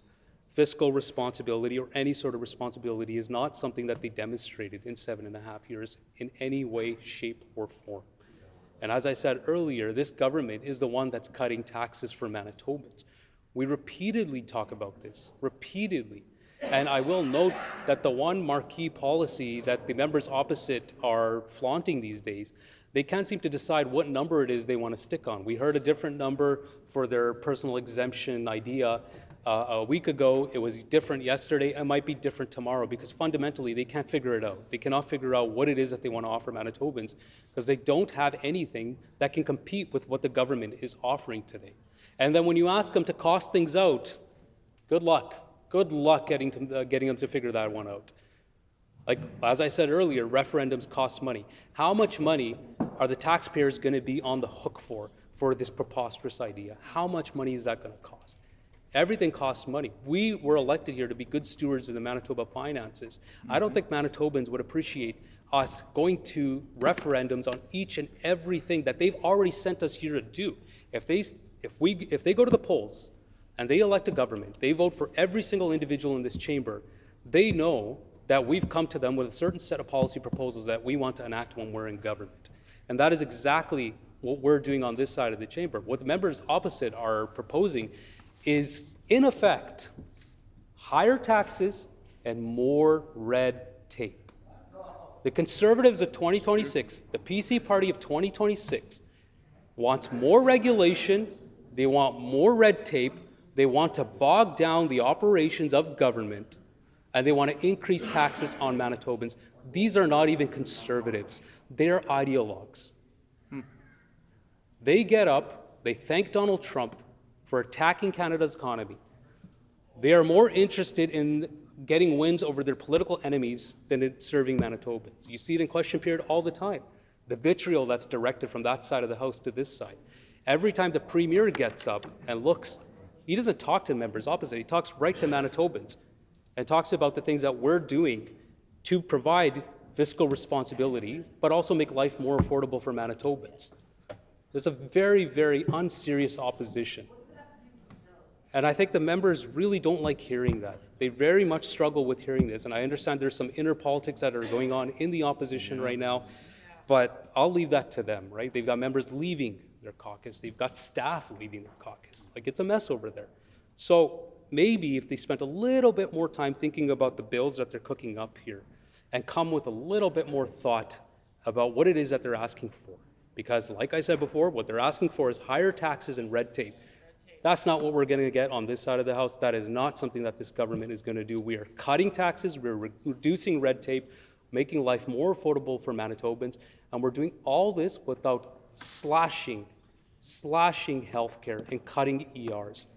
Fiscal responsibility or any sort of responsibility is not something that they demonstrated in 7.5 years in any way, shape, or form. And as I said earlier, this government is the one that's cutting taxes for Manitobans. We repeatedly talk about this, repeatedly. And I will note that the one marquee policy that the members opposite are flaunting these days, they can't seem to decide what number it is they want to stick on. We heard a different number for their personal exemption idea a week ago. It was different yesterday. It might be different tomorrow because fundamentally they can't figure it out. They cannot figure out what it is that they want to offer Manitobans because they don't have anything that can compete with what the government is offering today. And then when you ask them to cost things out, good luck. Good luck getting them to figure that one out. Like, as I said earlier, referendums cost money. How much money are the taxpayers going to be on the hook for this preposterous idea? How much money is that going to cost? Everything costs money. We were elected here to be good stewards of the Manitoba finances. I don't think Manitobans would appreciate us going to referendums on each and everything that they've already sent us here to do. If they go to the polls and they elect a government, they vote for every single individual in this chamber, they know that we've come to them with a certain set of policy proposals that we want to enact when we're in government. And that is exactly what we're doing on this side of the chamber. What the members opposite are proposing is, in effect, higher taxes and more red tape. The Conservatives of 2026, the PC party of 2026, wants more regulation, they want more red tape, they want to bog down the operations of government, and they want to increase taxes on Manitobans. These are not even conservatives. They're ideologues. They get up, they thank Donald Trump for attacking Canada's economy. They are more interested in getting wins over their political enemies than in serving Manitobans. You see it in question period all the time. The vitriol that's directed from that side of the House to this side. Every time the Premier gets up and looks, he doesn't talk to members opposite, he talks right to Manitobans and talks about the things that we're doing to provide fiscal responsibility, but also make life more affordable for Manitobans. There's a very, very unserious opposition. And I think the members really don't like hearing that. They very much struggle with hearing this. And I understand there's some inner politics that are going on in the opposition right now, but I'll leave that to them, right? They've got members leaving their caucus. They've got staff leaving their caucus. Like, it's a mess over there. So maybe if they spent a little bit more time thinking about the bills that they're cooking up here and come with a little bit more thought about what it is that they're asking for. Because like I said before, what they're asking for is higher taxes and red tape. That's not what we're going to get on this side of the House. That is not something that this government is going to do. We are cutting taxes, we're reducing red tape, making life more affordable for Manitobans, and we're doing all this without slashing slashing healthcare and cutting ERs.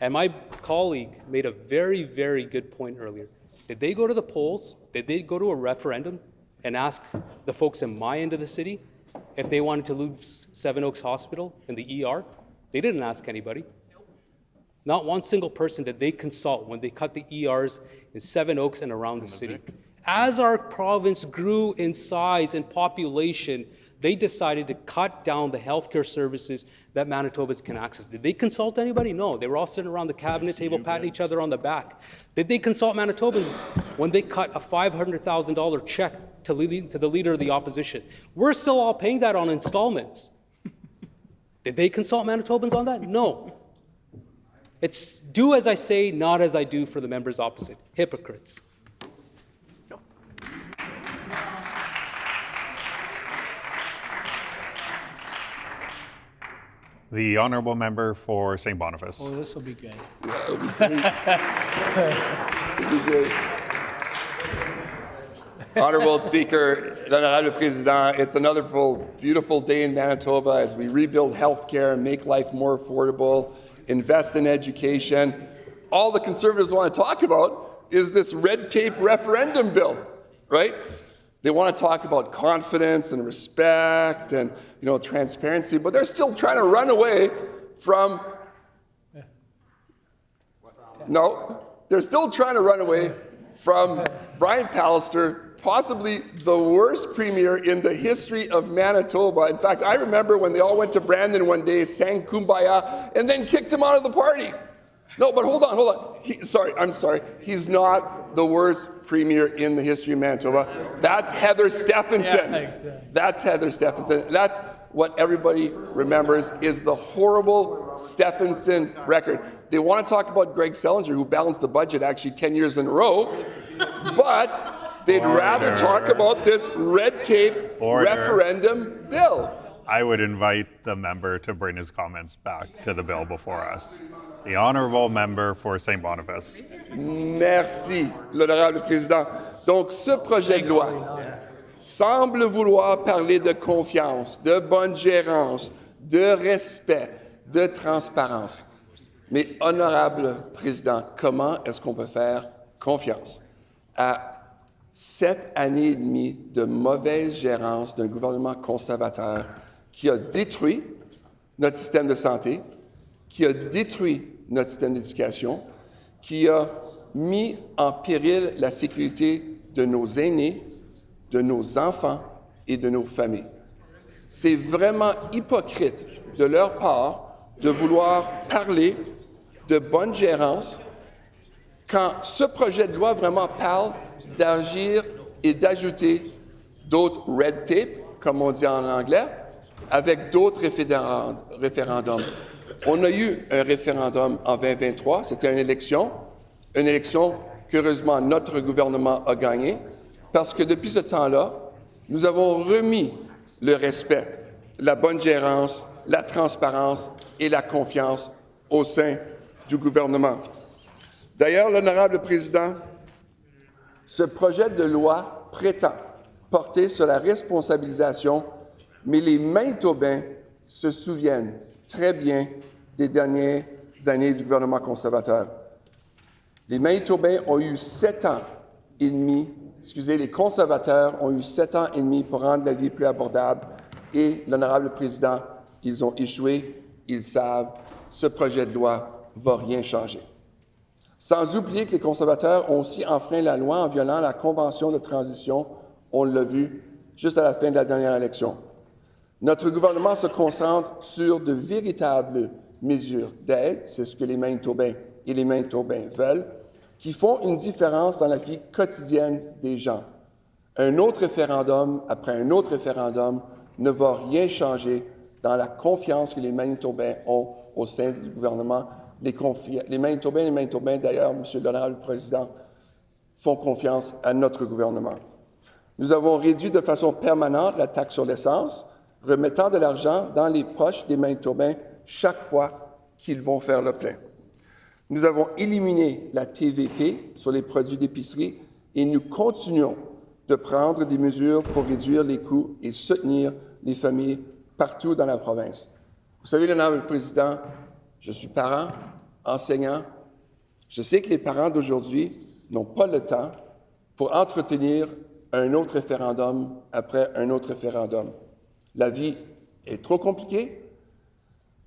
And my colleague made a very, very good point earlier. Did they go to the polls? Did they go to a referendum and ask the folks in my end of the city if they wanted to lose Seven Oaks Hospital and the ER? They didn't ask anybody. Not one single person did they consult when they cut the ERs in Seven Oaks and around the city. As our province grew in size and population, they decided to cut down the healthcare services that Manitobans can access. Did they consult anybody? No. They were all sitting around the cabinet table patting each other on the back. Did they consult Manitobans when they cut a $500,000 check to the leader of the opposition? We're still all paying that on installments. Did they consult Manitobans on that? No. It's do as I say, not as I do for the members opposite. Hypocrites. The honourable member for St. Boniface. Oh, this will be good. It'll be great. Honourable Speaker, Honourable Président, it's another beautiful day in Manitoba as we rebuild healthcare, make life more affordable, invest in education. All the Conservatives want to talk about is this red tape referendum bill, right? They want to talk about confidence and respect and, transparency, but they're still trying to run away from. No, they're still trying to run away from Brian Pallister, possibly the worst premier in the history of Manitoba. In fact, I remember when they all went to Brandon one day, sang Kumbaya, and then kicked him out of the party. No, but hold on. I'm sorry. He's not the worst premier in the history of Manitoba. That's Heather Stephenson. That's Heather Stephenson. That's what everybody remembers is the horrible Stephenson record. They want to talk about Greg Selinger, who balanced the budget actually 10 years in a row, but they'd rather talk about this red tape referendum bill. I would invite the member to bring his comments back to the bill before us. The honourable member for St. Boniface. Merci, l'honorable président. Donc, ce projet de loi semble vouloir parler de confiance, de bonne gérance, de respect, de transparence. Mais, honorable président, comment est-ce qu'on peut faire confiance à 7 années et demie de mauvaise gérance d'un gouvernement conservateur qui a détruit notre système de santé, qui a détruit notre système d'éducation, qui a mis en péril la sécurité de nos aînés, de nos enfants et de nos familles. C'est vraiment hypocrite de leur part de vouloir parler de bonne gérance quand ce projet de loi vraiment parle d'agir et d'ajouter d'autres red tape, comme on dit en anglais, avec d'autres référendums. On a eu un référendum en 2023, c'était une élection qu'heureusement notre gouvernement a gagné, parce que depuis ce temps-là, nous avons remis le respect, la bonne gérance, la transparence et la confiance au sein du gouvernement. D'ailleurs, l'honorable président, ce projet de loi prétend porter sur la responsabilisation, mais les Manitobains se souviennent très bien des dernières années du gouvernement conservateur. Les Manitobains ont eu 7 ans et demi, les conservateurs ont eu 7 ans et demi pour rendre la vie plus abordable et, l'honorable président, ils ont échoué, ils savent, ce projet de loi ne va rien changer. Sans oublier que les conservateurs ont aussi enfreint la loi en violant la convention de transition, on l'a vu juste à la fin de la dernière élection. Notre gouvernement se concentre sur de véritables mesures d'aide, c'est ce que les Manitobains et les Manitobains veulent, qui font une différence dans la vie quotidienne des gens. Un autre référendum après un autre référendum ne va rien changer dans la confiance que les Manitobains ont au sein du gouvernement. Les Manitobains et les Manitobains, d'ailleurs, Monsieur l'honorable président, font confiance à notre gouvernement. Nous avons réduit de façon permanente la taxe sur l'essence, remettant de l'argent dans les poches des Manitobains chaque fois qu'ils vont faire le plein. Nous avons éliminé la TVP sur les produits d'épicerie et nous continuons de prendre des mesures pour réduire les coûts et soutenir les familles partout dans la province. Vous savez, l'honorable président, je suis parent, enseignant. Je sais que les parents d'aujourd'hui n'ont pas le temps pour entretenir un autre référendum après un autre référendum. La vie est trop compliquée.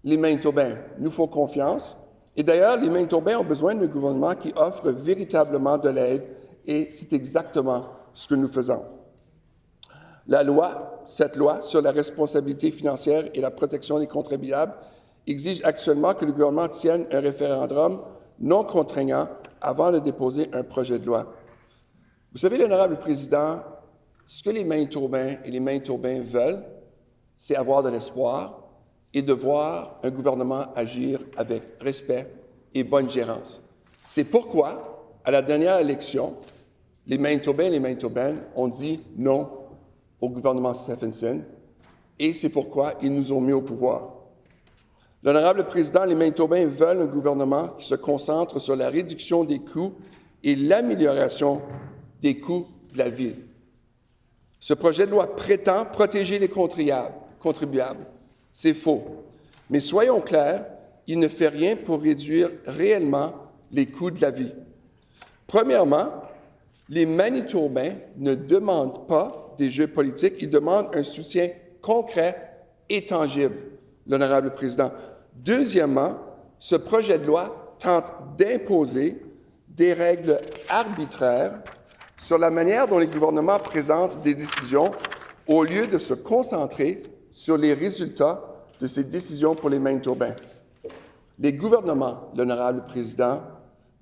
Les Manitobains nous font confiance. Et d'ailleurs, les Manitobains ont besoin d'un gouvernement qui offre véritablement de l'aide, et c'est exactement ce que nous faisons. Cette loi sur la responsabilité financière et la protection des contribuables exige actuellement que le gouvernement tienne un référendum non contraignant avant de déposer un projet de loi. Vous savez, l'honorable président, ce que les Manitobains et les Manitobains veulent, c'est avoir de l'espoir et de voir un gouvernement agir avec respect et bonne gérance. C'est pourquoi, à la dernière élection, les Manitobains et les Manitobaines ont dit non au gouvernement Stephenson, et c'est pourquoi ils nous ont mis au pouvoir. L'honorable président, les Manitobains veulent un gouvernement qui se concentre sur la réduction des coûts et l'amélioration des coûts de la vie. Ce projet de loi prétend protéger les contribuables. C'est faux. Mais soyons clairs, il ne fait rien pour réduire réellement les coûts de la vie. Premièrement, les Manitobains ne demandent pas des jeux politiques, ils demandent un soutien concret et tangible, l'honorable président. Deuxièmement, ce projet de loi tente d'imposer des règles arbitraires sur la manière dont les gouvernements présentent des décisions au lieu de se concentrer sur les résultats de ces décisions pour les Manitobains. Les gouvernements, l'honorable président,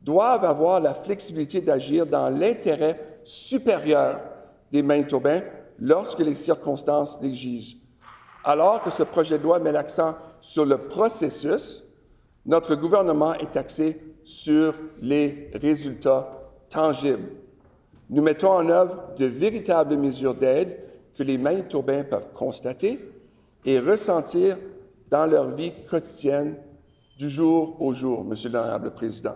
doivent avoir la flexibilité d'agir dans l'intérêt supérieur des Manitobains lorsque les circonstances l'exigent. Alors que ce projet de loi met l'accent sur le processus, notre gouvernement est axé sur les résultats tangibles. Nous mettons en œuvre de véritables mesures d'aide que les Manitobains peuvent constater et ressentir dans leur vie quotidienne du jour au jour, Monsieur l'honorable président.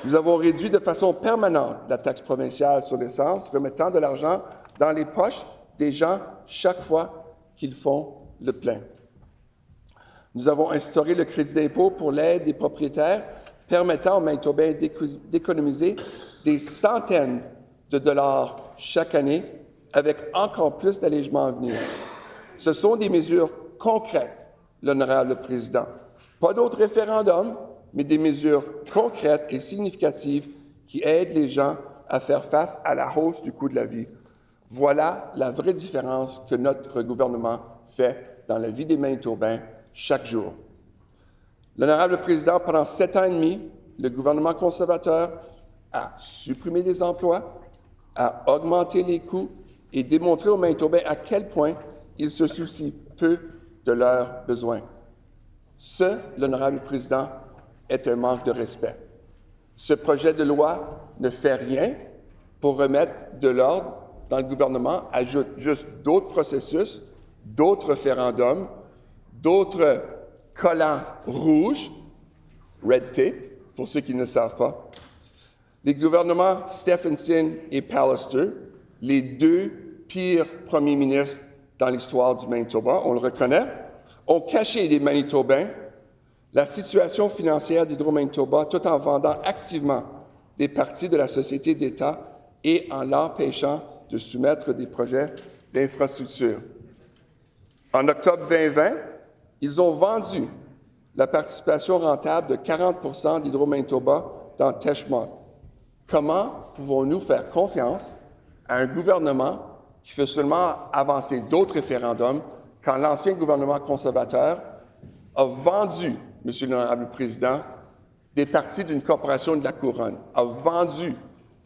Nous avons réduit de façon permanente la taxe provinciale sur l'essence, remettant de l'argent dans les poches des gens chaque fois qu'ils font le plein. Nous avons instauré le crédit d'impôt pour l'aide des propriétaires, permettant aux Manitobains d'économiser des centaines de dollars chaque année, avec encore plus d'allégements à venir. Ce sont des mesures concrètes, l'honorable président. Pas d'autres référendums, mais des mesures concrètes et significatives qui aident les gens à faire face à la hausse du coût de la vie. Voilà la vraie différence que notre gouvernement fait dans la vie des Manitobains chaque jour. L'honorable président, pendant 7 ans et demi, le gouvernement conservateur a supprimé des emplois, a augmenté les coûts et démontré aux Manitobains à quel point il se soucie peu de leurs besoins. Ce, l'honorable président, est un manque de respect. Ce projet de loi ne fait rien pour remettre de l'ordre dans le gouvernement, ajoute juste d'autres processus, d'autres référendums, d'autres collants rouges, red tape, pour ceux qui ne savent pas. Les gouvernements Stephenson et Pallister, les deux pires premiers ministres dans l'histoire du Manitoba, on le reconnaît, ont caché des Manitobains la situation financière d'Hydro-Manitoba tout en vendant activement des parties de la société d'État et en l'empêchant de soumettre des projets d'infrastructure. En octobre 2020, ils ont vendu la participation rentable de 40 d'Hydro-Manitoba dans Teshmont. Comment pouvons-nous faire confiance à un gouvernement qui fait seulement avancer d'autres référendums quand l'ancien gouvernement conservateur a vendu, Monsieur l'honorable président, des parties d'une corporation de la Couronne, a vendu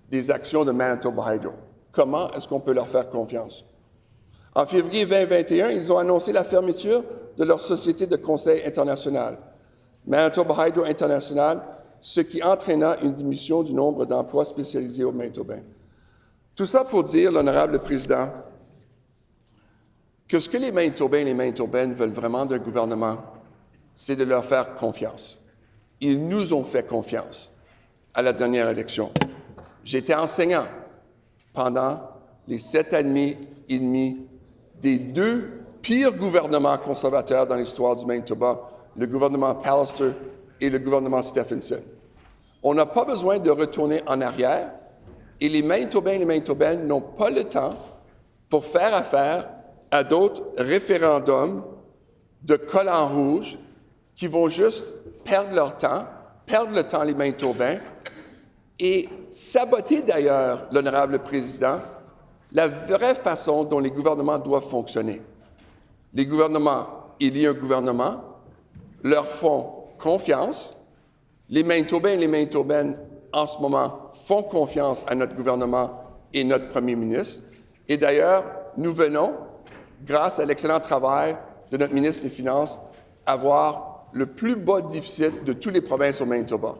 des actions de Manitoba Hydro? Comment est-ce qu'on peut leur faire confiance? En février 2021, ils ont annoncé la fermeture de leur société de conseil international, Manitoba Hydro International, ce qui entraîna une diminution du nombre d'emplois spécialisés au Manitobain. Tout ça pour dire, l'honorable président, que ce que les Manitobains et les Manitobaines veulent vraiment d'un gouvernement, c'est de leur faire confiance. Ils nous ont fait confiance à la dernière élection. J'étais enseignant pendant les 7 années et demi des 2 pires gouvernements conservateurs dans l'histoire du Manitoba, le gouvernement Pallister et le gouvernement Stephenson. On n'a pas besoin de retourner en arrière et les Manitobains et les Manitobaines n'ont pas le temps pour faire affaire à d'autres référendums de collants rouges qui vont juste perdre leur temps, perdre le temps les Manitobains et saboter d'ailleurs, l'honorable président, la vraie façon dont les gouvernements doivent fonctionner. Les gouvernements élient un gouvernement, leur font confiance. Les Manitobains et les Manitobaines, en ce moment, font confiance à notre gouvernement et notre premier ministre. Et d'ailleurs, nous venons, grâce à l'excellent travail de notre ministre des Finances, avoir le plus bas déficit de toutes les provinces au Manitoba.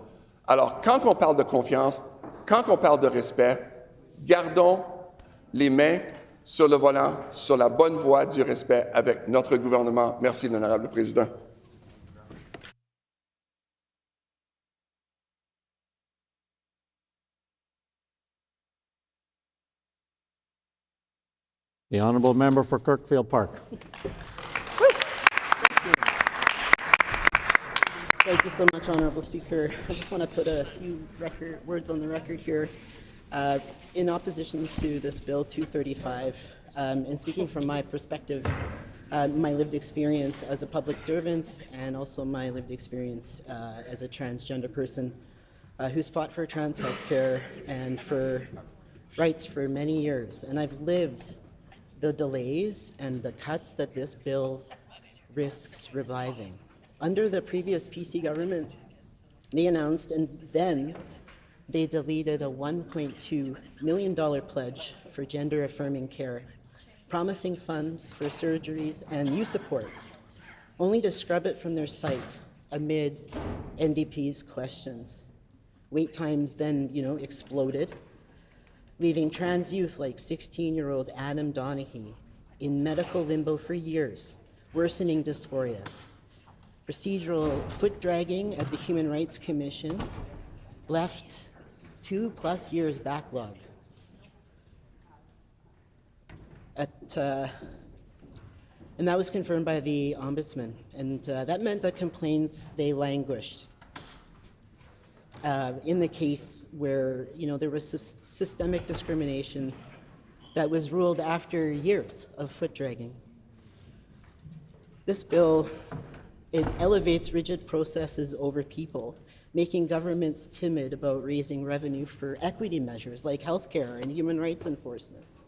Alors, quand on parle de confiance, quand on parle de respect, gardons les mains sur le volant, sur la bonne voie du respect avec notre gouvernement. Merci, l'honorable président. The honourable member for Kirkfield Park. Thank you so much, Honourable Speaker. I just want to put a few words on the record here. In opposition to this Bill 235, and speaking from my perspective, my lived experience as a public servant and also my lived experience as a transgender person who's fought for trans health care and for rights for many years. And I've lived the delays and the cuts that this bill risks reviving. Under the previous PC government, they announced and then they deleted a $1.2 million pledge for gender-affirming care, promising funds for surgeries and youth supports, only to scrub it from their site amid NDP's questions. Wait times then, exploded, leaving trans youth like 16-year-old Adam Donaghy in medical limbo for years, worsening dysphoria. Procedural foot-dragging at the Human Rights Commission left 2+ years backlog. And that was confirmed by the Ombudsman. And that meant that complaints, they languished. In the case where, there was systemic discrimination that was ruled after years of foot-dragging. This bill, it elevates rigid processes over people, making governments timid about raising revenue for equity measures like healthcare and human rights enforcement.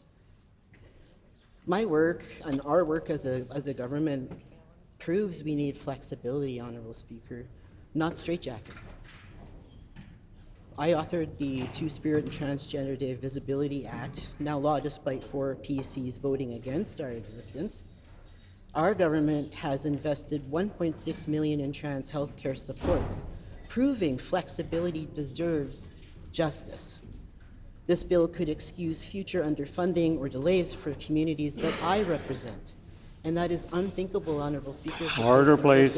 My work and our work as a government proves we need flexibility, Honourable Speaker, not straitjackets. I authored the Two-Spirit and Transgender Day Visibility Act, now law despite 4 PCs voting against our existence. Our government has invested $1.6 million in trans healthcare supports, proving flexibility deserves justice. This bill could excuse future underfunding or delays for communities that I represent, and that is unthinkable, Honourable Speaker. Order, please.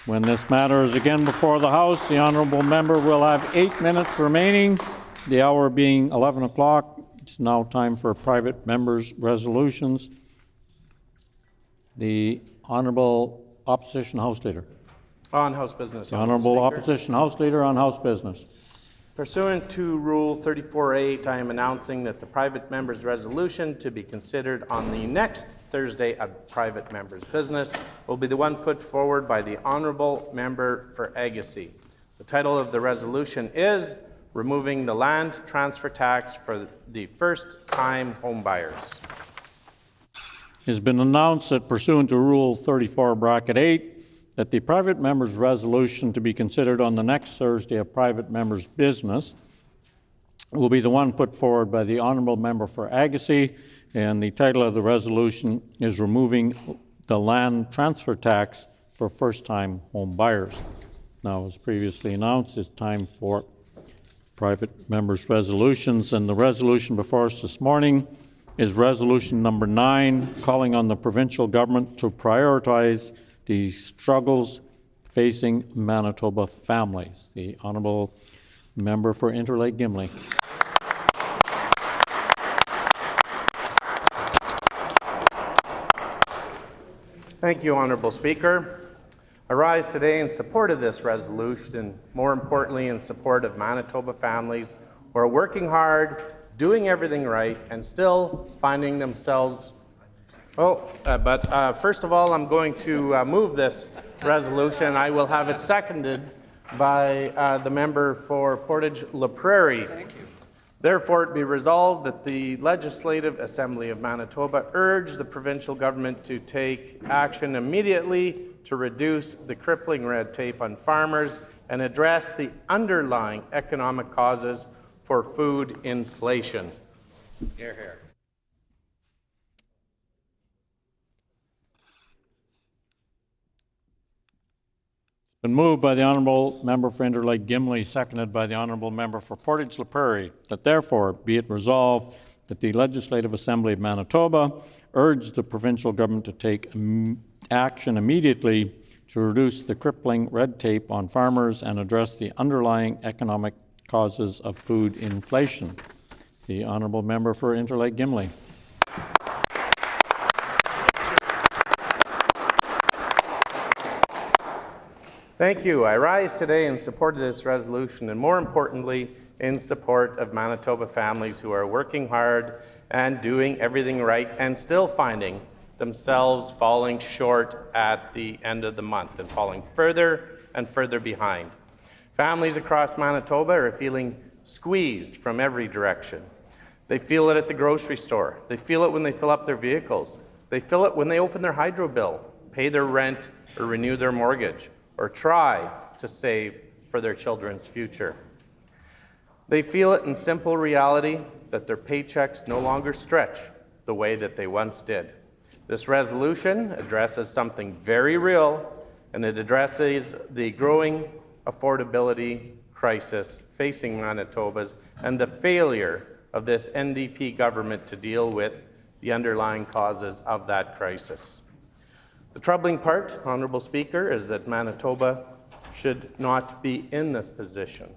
When this matter is again before the House, the honourable member will have 8 minutes remaining, the hour being 11 o'clock. It's now time for private members' resolutions. The Honourable Opposition House Leader. On House business. The Honourable Opposition House Leader on House business. Pursuant to Rule 34.8, I am announcing that the private member's resolution to be considered on the next Thursday of private member's business will be the one put forward by the Honourable Member for Agassiz. The title of the resolution is Removing the Land Transfer Tax for the First-Time Homebuyers. It has been announced that pursuant to Rule 34(8) that the private member's resolution to be considered on the next Thursday of private member's business will be the one put forward by the Honourable Member for Agassiz, and the title of the resolution is Removing the Land Transfer Tax for First-Time Home Buyers. Now, as previously announced, it's time for private members' resolutions, and the resolution before us this morning is Resolution number 9, calling on the provincial government to prioritize the struggles facing Manitoba families. The Honourable Member for Interlake Gimli. Thank you, Honourable Speaker. I rise today in support of this resolution, and more importantly, in support of Manitoba families who are working hard, doing everything right, and still finding themselves. First of all, I'm going to move this resolution. I will have it seconded by the member for Portage-La Prairie. Thank you. Therefore, it be resolved that the Legislative Assembly of Manitoba urge the provincial government to take action immediately to reduce the crippling red tape on farmers and address the underlying economic causes for food inflation. Hear, hear. Been moved by the Honourable Member for Interlake Gimli, seconded by the Honourable Member for Portage-La Prairie, that therefore be it resolved that the Legislative Assembly of Manitoba urge the provincial government to take action immediately to reduce the crippling red tape on farmers and address the underlying economic causes of food inflation. The Honourable Member for Interlake Gimli. Thank you. I rise today in support of this resolution and, more importantly, in support of Manitoba families who are working hard and doing everything right and still finding themselves falling short at the end of the month and falling further and further behind. Families across Manitoba are feeling squeezed from every direction. They feel it at the grocery store. They feel it when they fill up their vehicles. They feel it when they open their hydro bill, pay their rent, or renew their mortgage, or try to save for their children's future. They feel it in simple reality that their paychecks no longer stretch the way that they once did. This resolution addresses something very real, and it addresses the growing affordability crisis facing Manitobans and the failure of this NDP government to deal with the underlying causes of that crisis. The troubling part, Honourable Speaker, is that Manitoba should not be in this position.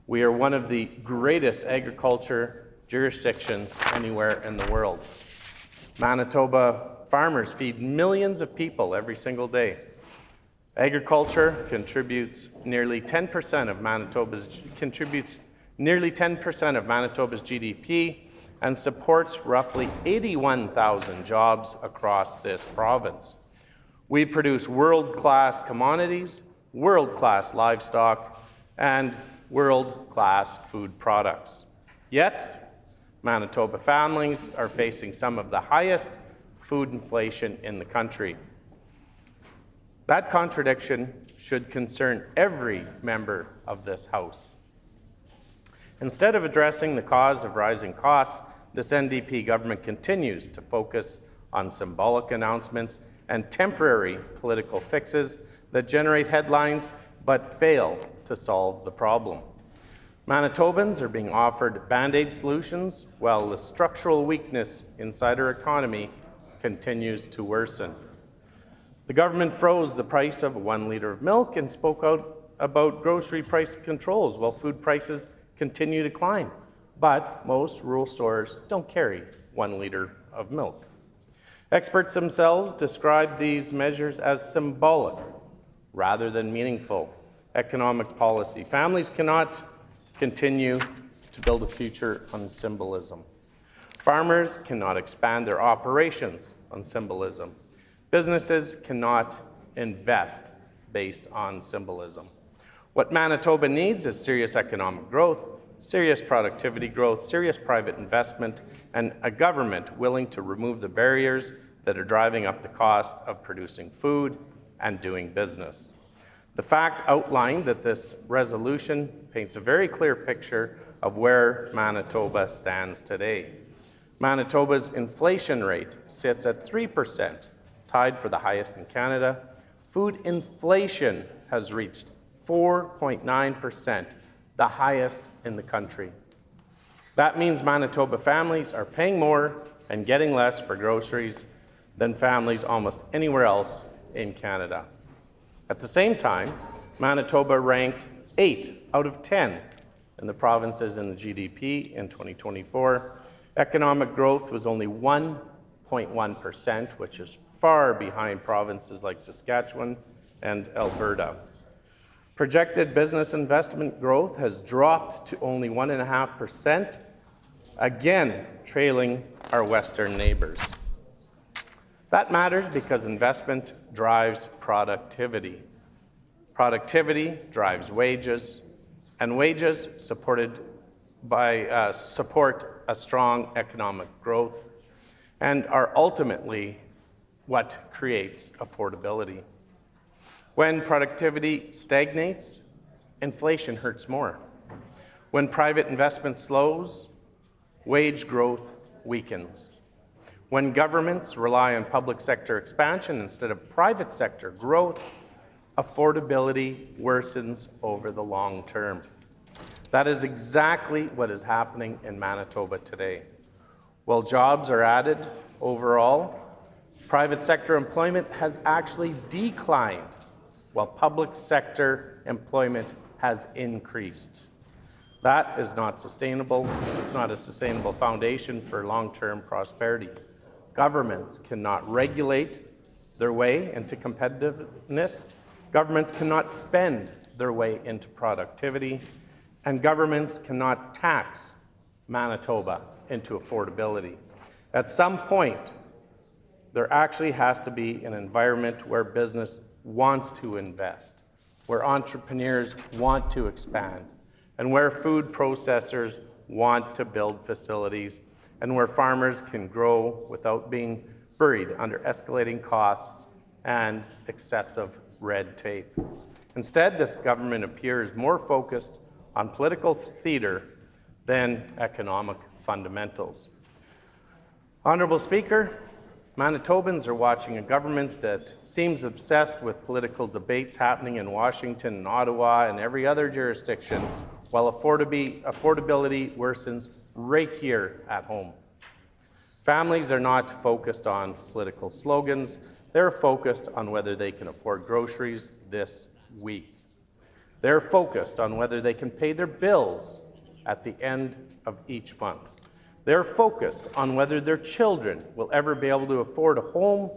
We are one of the greatest agriculture jurisdictions anywhere in the world. Manitoba farmers feed millions of people every single day. Agriculture contributes nearly 10% of Manitoba's GDP and supports roughly 81,000 jobs across this province. We produce world-class commodities, world-class livestock, and world-class food products. Yet, Manitoba families are facing some of the highest food inflation in the country. That contradiction should concern every member of this House. Instead of addressing the cause of rising costs, this NDP government continues to focus on symbolic announcements and temporary political fixes that generate headlines but fail to solve the problem. Manitobans are being offered Band-Aid solutions while the structural weakness inside our economy continues to worsen. The government froze the price of 1 litre of milk and spoke out about grocery price controls while food prices continue to climb. But most rural stores don't carry 1 litre of milk. Experts themselves describe these measures as symbolic rather than meaningful economic policy. Families cannot continue to build a future on symbolism. Farmers cannot expand their operations on symbolism. Businesses cannot invest based on symbolism. What Manitoba needs is serious economic growth, serious productivity growth, serious private investment, and a government willing to remove the barriers that are driving up the cost of producing food and doing business. The fact outlined that this resolution paints a very clear picture of where Manitoba stands today. Manitoba's inflation rate sits at 3%, tied for the highest in Canada. Food inflation has reached 4.9%, the highest in the country. That means Manitoba families are paying more and getting less for groceries than families almost anywhere else in Canada. At the same time, Manitoba ranked 8 out of 10 in the provinces in the GDP in 2024. Economic growth was only 1.1%, which is far behind provinces like Saskatchewan and Alberta. Projected business investment growth has dropped to only 1.5%, again trailing our Western neighbors. That matters because investment drives productivity. Productivity drives wages, and wages support a strong economic growth and are ultimately what creates affordability. When productivity stagnates, inflation hurts more. When private investment slows, wage growth weakens. When governments rely on public sector expansion instead of private sector growth, affordability worsens over the long term. That is exactly what is happening in Manitoba today. While jobs are added overall, private sector employment has actually declined, while public sector employment has increased. That is not sustainable. It's not a sustainable foundation for long-term prosperity. Governments cannot regulate their way into competitiveness. Governments cannot spend their way into productivity. And governments cannot tax Manitoba into affordability. At some point, there actually has to be an environment where business wants to invest, where entrepreneurs want to expand, and where food processors want to build facilities, and where farmers can grow without being buried under escalating costs and excessive red tape. Instead, this government appears more focused on political theater than economic fundamentals. Honourable Speaker, Manitobans are watching a government that seems obsessed with political debates happening in Washington and Ottawa and every other jurisdiction, while affordability worsens right here at home. Families are not focused on political slogans, they're focused on whether they can afford groceries this week. They're focused on whether they can pay their bills at the end of each month. They're focused on whether their children will ever be able to afford a home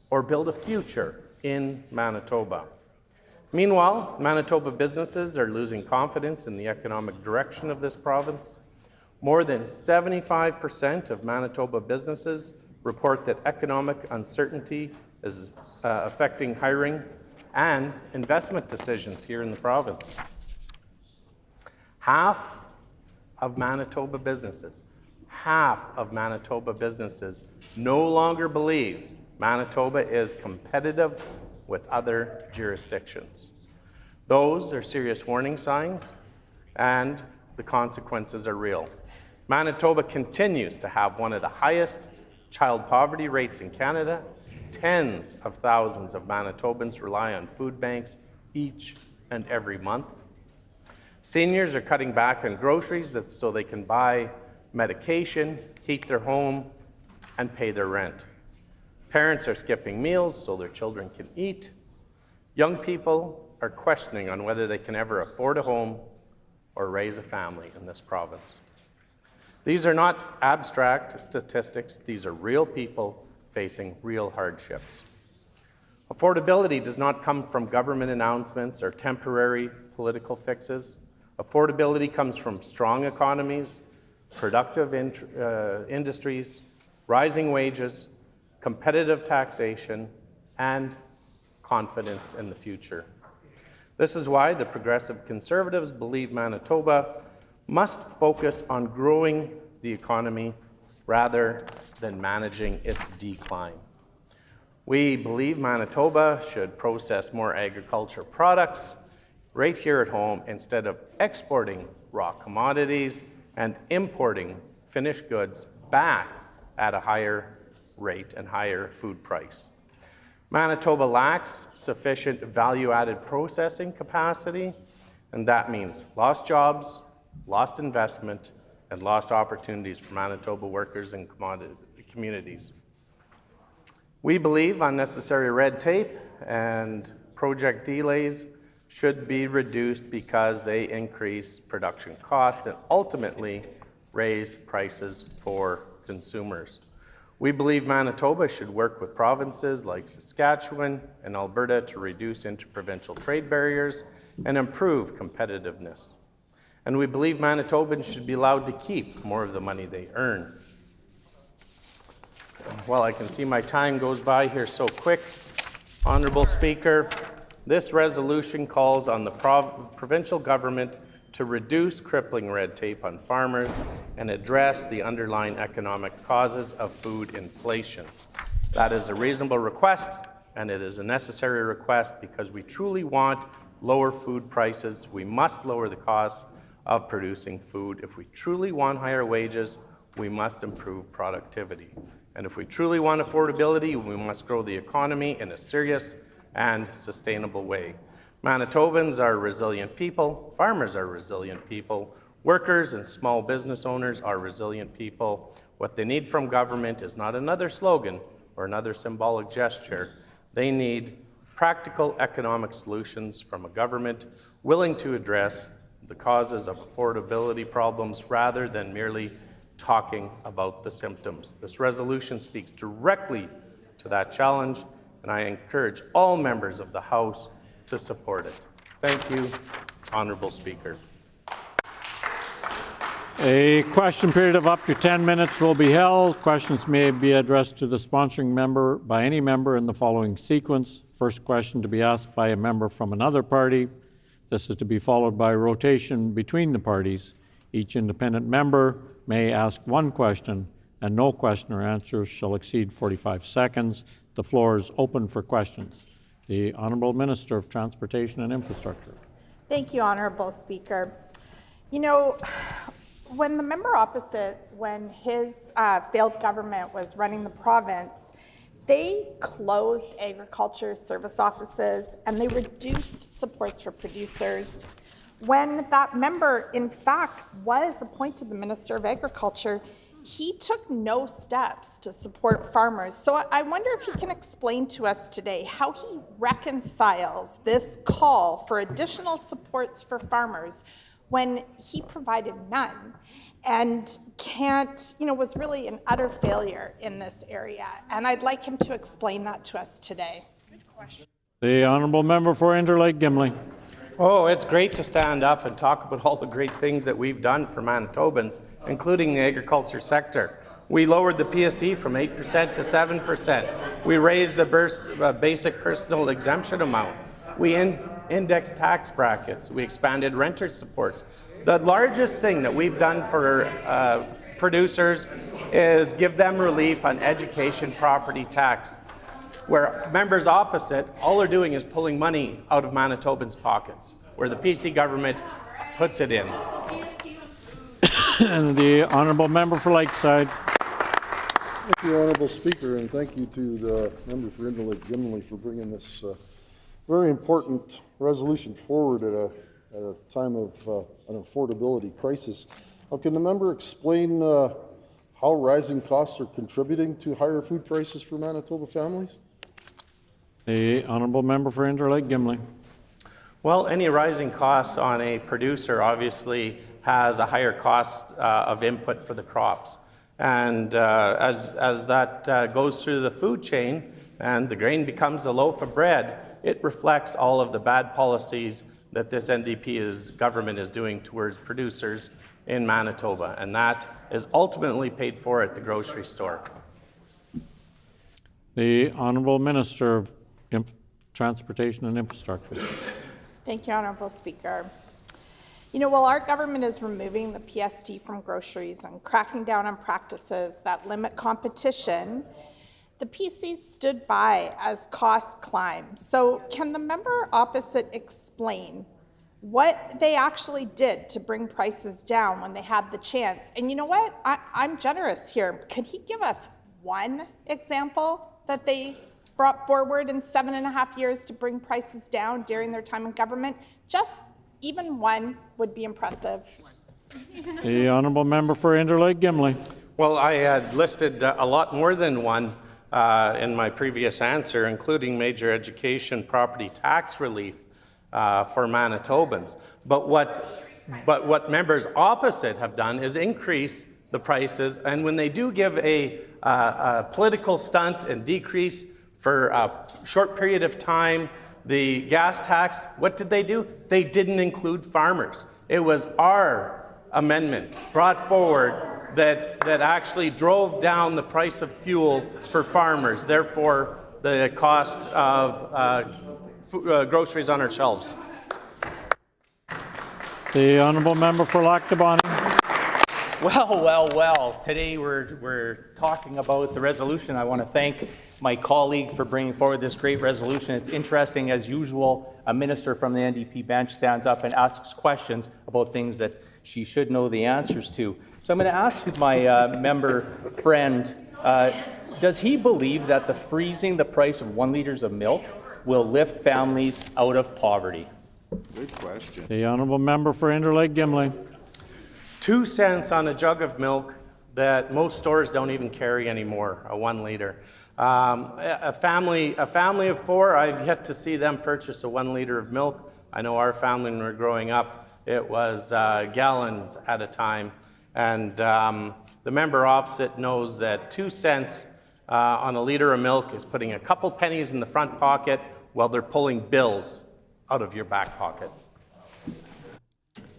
or build a future in Manitoba. Meanwhile, Manitoba businesses are losing confidence in the economic direction of this province. More than 75% of Manitoba businesses report that economic uncertainty is affecting hiring and investment decisions here in the province. Half of Manitoba businesses no longer believe Manitoba is competitive with other jurisdictions. Those are serious warning signs, and the consequences are real. Manitoba continues to have one of the highest child poverty rates in Canada. Tens of thousands of Manitobans rely on food banks each and every month. Seniors are cutting back on groceries so they can buy medication, heat their home, and pay their rent. Parents are skipping meals so their children can eat. Young people are questioning on whether they can ever afford a home or raise a family in this province. These are not abstract statistics, these are real people facing real hardships. Affordability does not come from government announcements or temporary political fixes. Affordability comes from strong economies, productive industries, rising wages, competitive taxation, and confidence in the future. This is why the Progressive Conservatives believe Manitoba must focus on growing the economy rather than managing its decline. We believe Manitoba should process more agriculture products right here at home instead of exporting raw commodities and importing finished goods back at a higher rate and higher food price. Manitoba lacks sufficient value-added processing capacity, and that means lost jobs, lost investment, and lost opportunities for Manitoba workers and communities. We believe unnecessary red tape and project delays should be reduced because they increase production costs and ultimately raise prices for consumers. We believe Manitoba should work with provinces like Saskatchewan and Alberta to reduce interprovincial trade barriers and improve competitiveness. And we believe Manitobans should be allowed to keep more of the money they earn. Well, I can see my time goes by here so quick. Honourable Speaker, this resolution calls on the provincial government to reduce crippling red tape on farmers and address the underlying economic causes of food inflation. That is a reasonable request, and it is a necessary request because we truly want lower food prices. We must lower the cost of producing food. If we truly want higher wages, we must improve productivity. And if we truly want affordability, we must grow the economy in a serious and sustainable way. Manitobans are resilient people, farmers are resilient people, workers and small business owners are resilient people. What they need from government is not another slogan or another symbolic gesture. They need practical economic solutions from a government willing to address the causes of affordability problems rather than merely talking about the symptoms. This resolution speaks directly to that challenge, and I encourage all members of the House to support it. Thank you, Honourable Speaker. A question period of up to 10 minutes will be held. Questions may be addressed to the sponsoring member by any member in the following sequence. First question to be asked by a member from another party. This is to be followed by rotation between the parties. Each independent member may ask one question, and no question or answer shall exceed 45 seconds. The floor is open for questions. The Honourable Minister of Transportation and Infrastructure. Thank you, Honourable Speaker. You know, when the member opposite, when his failed government was running the province, they closed agriculture service offices and they reduced supports for producers. When that member, in fact, was appointed the Minister of Agriculture, he took no steps to support farmers. So I wonder if he can explain to us today how he reconciles this call for additional supports for farmers when he provided none and can't, was really an utter failure in this area. And I'd like him to explain that to us today. Good question. The Honourable Member for Interlake Gimli. Oh, it's great to stand up and talk about all the great things that we've done for Manitobans, including the agriculture sector. We lowered the PST from 8% to 7%. We raised the basic personal exemption amount. We indexed tax brackets. We expanded renter supports. The largest thing that we've done for producers is give them relief on education property tax, where members opposite, all they're doing is pulling money out of Manitobans' pockets, where the PC government puts it in. And the Honourable Member for Lakeside. Thank you, Honourable Speaker, and thank you to the member for Interlake Gimli for bringing this very important resolution forward at a time of an affordability crisis. Can the member explain how rising costs are contributing to higher food prices for Manitoba families? The Honourable Member for Interlake Gimli. Well, any rising costs on a producer obviously has a higher cost of input for the crops. And as that goes through the food chain and the grain becomes a loaf of bread, it reflects all of the bad policies that this NDP government is doing towards producers in Manitoba. And that is ultimately paid for at the grocery store. The Honourable Minister of Transportation and Infrastructure. Thank you, Honourable Speaker. While our government is removing the PST from groceries and cracking down on practices that limit competition, the PC stood by as costs climb. So can the member opposite explain what they actually did to bring prices down when they had the chance? And you know what? I'm generous here. Could he give us one example that they brought forward in 7.5 years to bring prices down during their time in government? Just even one would be impressive. The Honourable Member for Interlake Gimli. Well, I had listed a lot more than one in my previous answer, including major education property tax relief for Manitobans. But what members opposite have done is increase the prices, and when they do give a political stunt and decrease for a short period of time the gas tax, what did they do? They didn't include farmers. It was our amendment brought forward that actually drove down the price of fuel for farmers, therefore the cost of groceries on our shelves. The honourable member for Lac du Bonnet. Well. Today we're talking about the resolution. I want to thank my colleague for bringing forward this great resolution. It's interesting, as usual, a minister from the NDP bench stands up and asks questions about things that she should know the answers to. So I'm going to ask my member friend, does he believe that the freezing the price of 1 litre of milk will lift families out of poverty? Good question. The honourable member for Interlake Gimli. 2 cents on a jug of milk that most stores don't even carry anymore, a 1 litre. A family of 4, I've yet to see them purchase a 1 litre of milk. I know our family, when we were growing up, it was gallons at a time. And the member opposite knows that 2 cents on a litre of milk is putting a couple pennies in the front pocket while they're pulling bills out of your back pocket.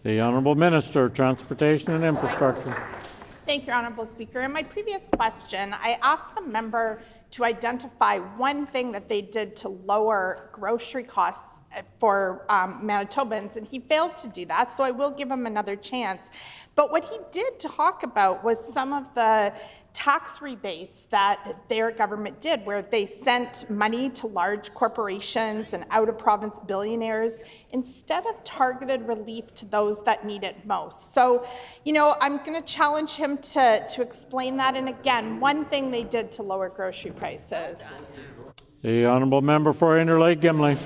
The Honourable Minister of Transportation and Infrastructure. Thank you, Honourable Speaker. In my previous question, I asked the member to identify one thing that they did to lower grocery costs for Manitobans, and he failed to do that, so I will give him another chance. But what he did talk about was some of the tax rebates that their government did, where they sent money to large corporations and out-of-province billionaires instead of targeted relief to those that need it most. So, you know, I'm going to challenge him to explain that. And again, one thing they did to lower grocery prices. The honourable member for Interlake Gimli.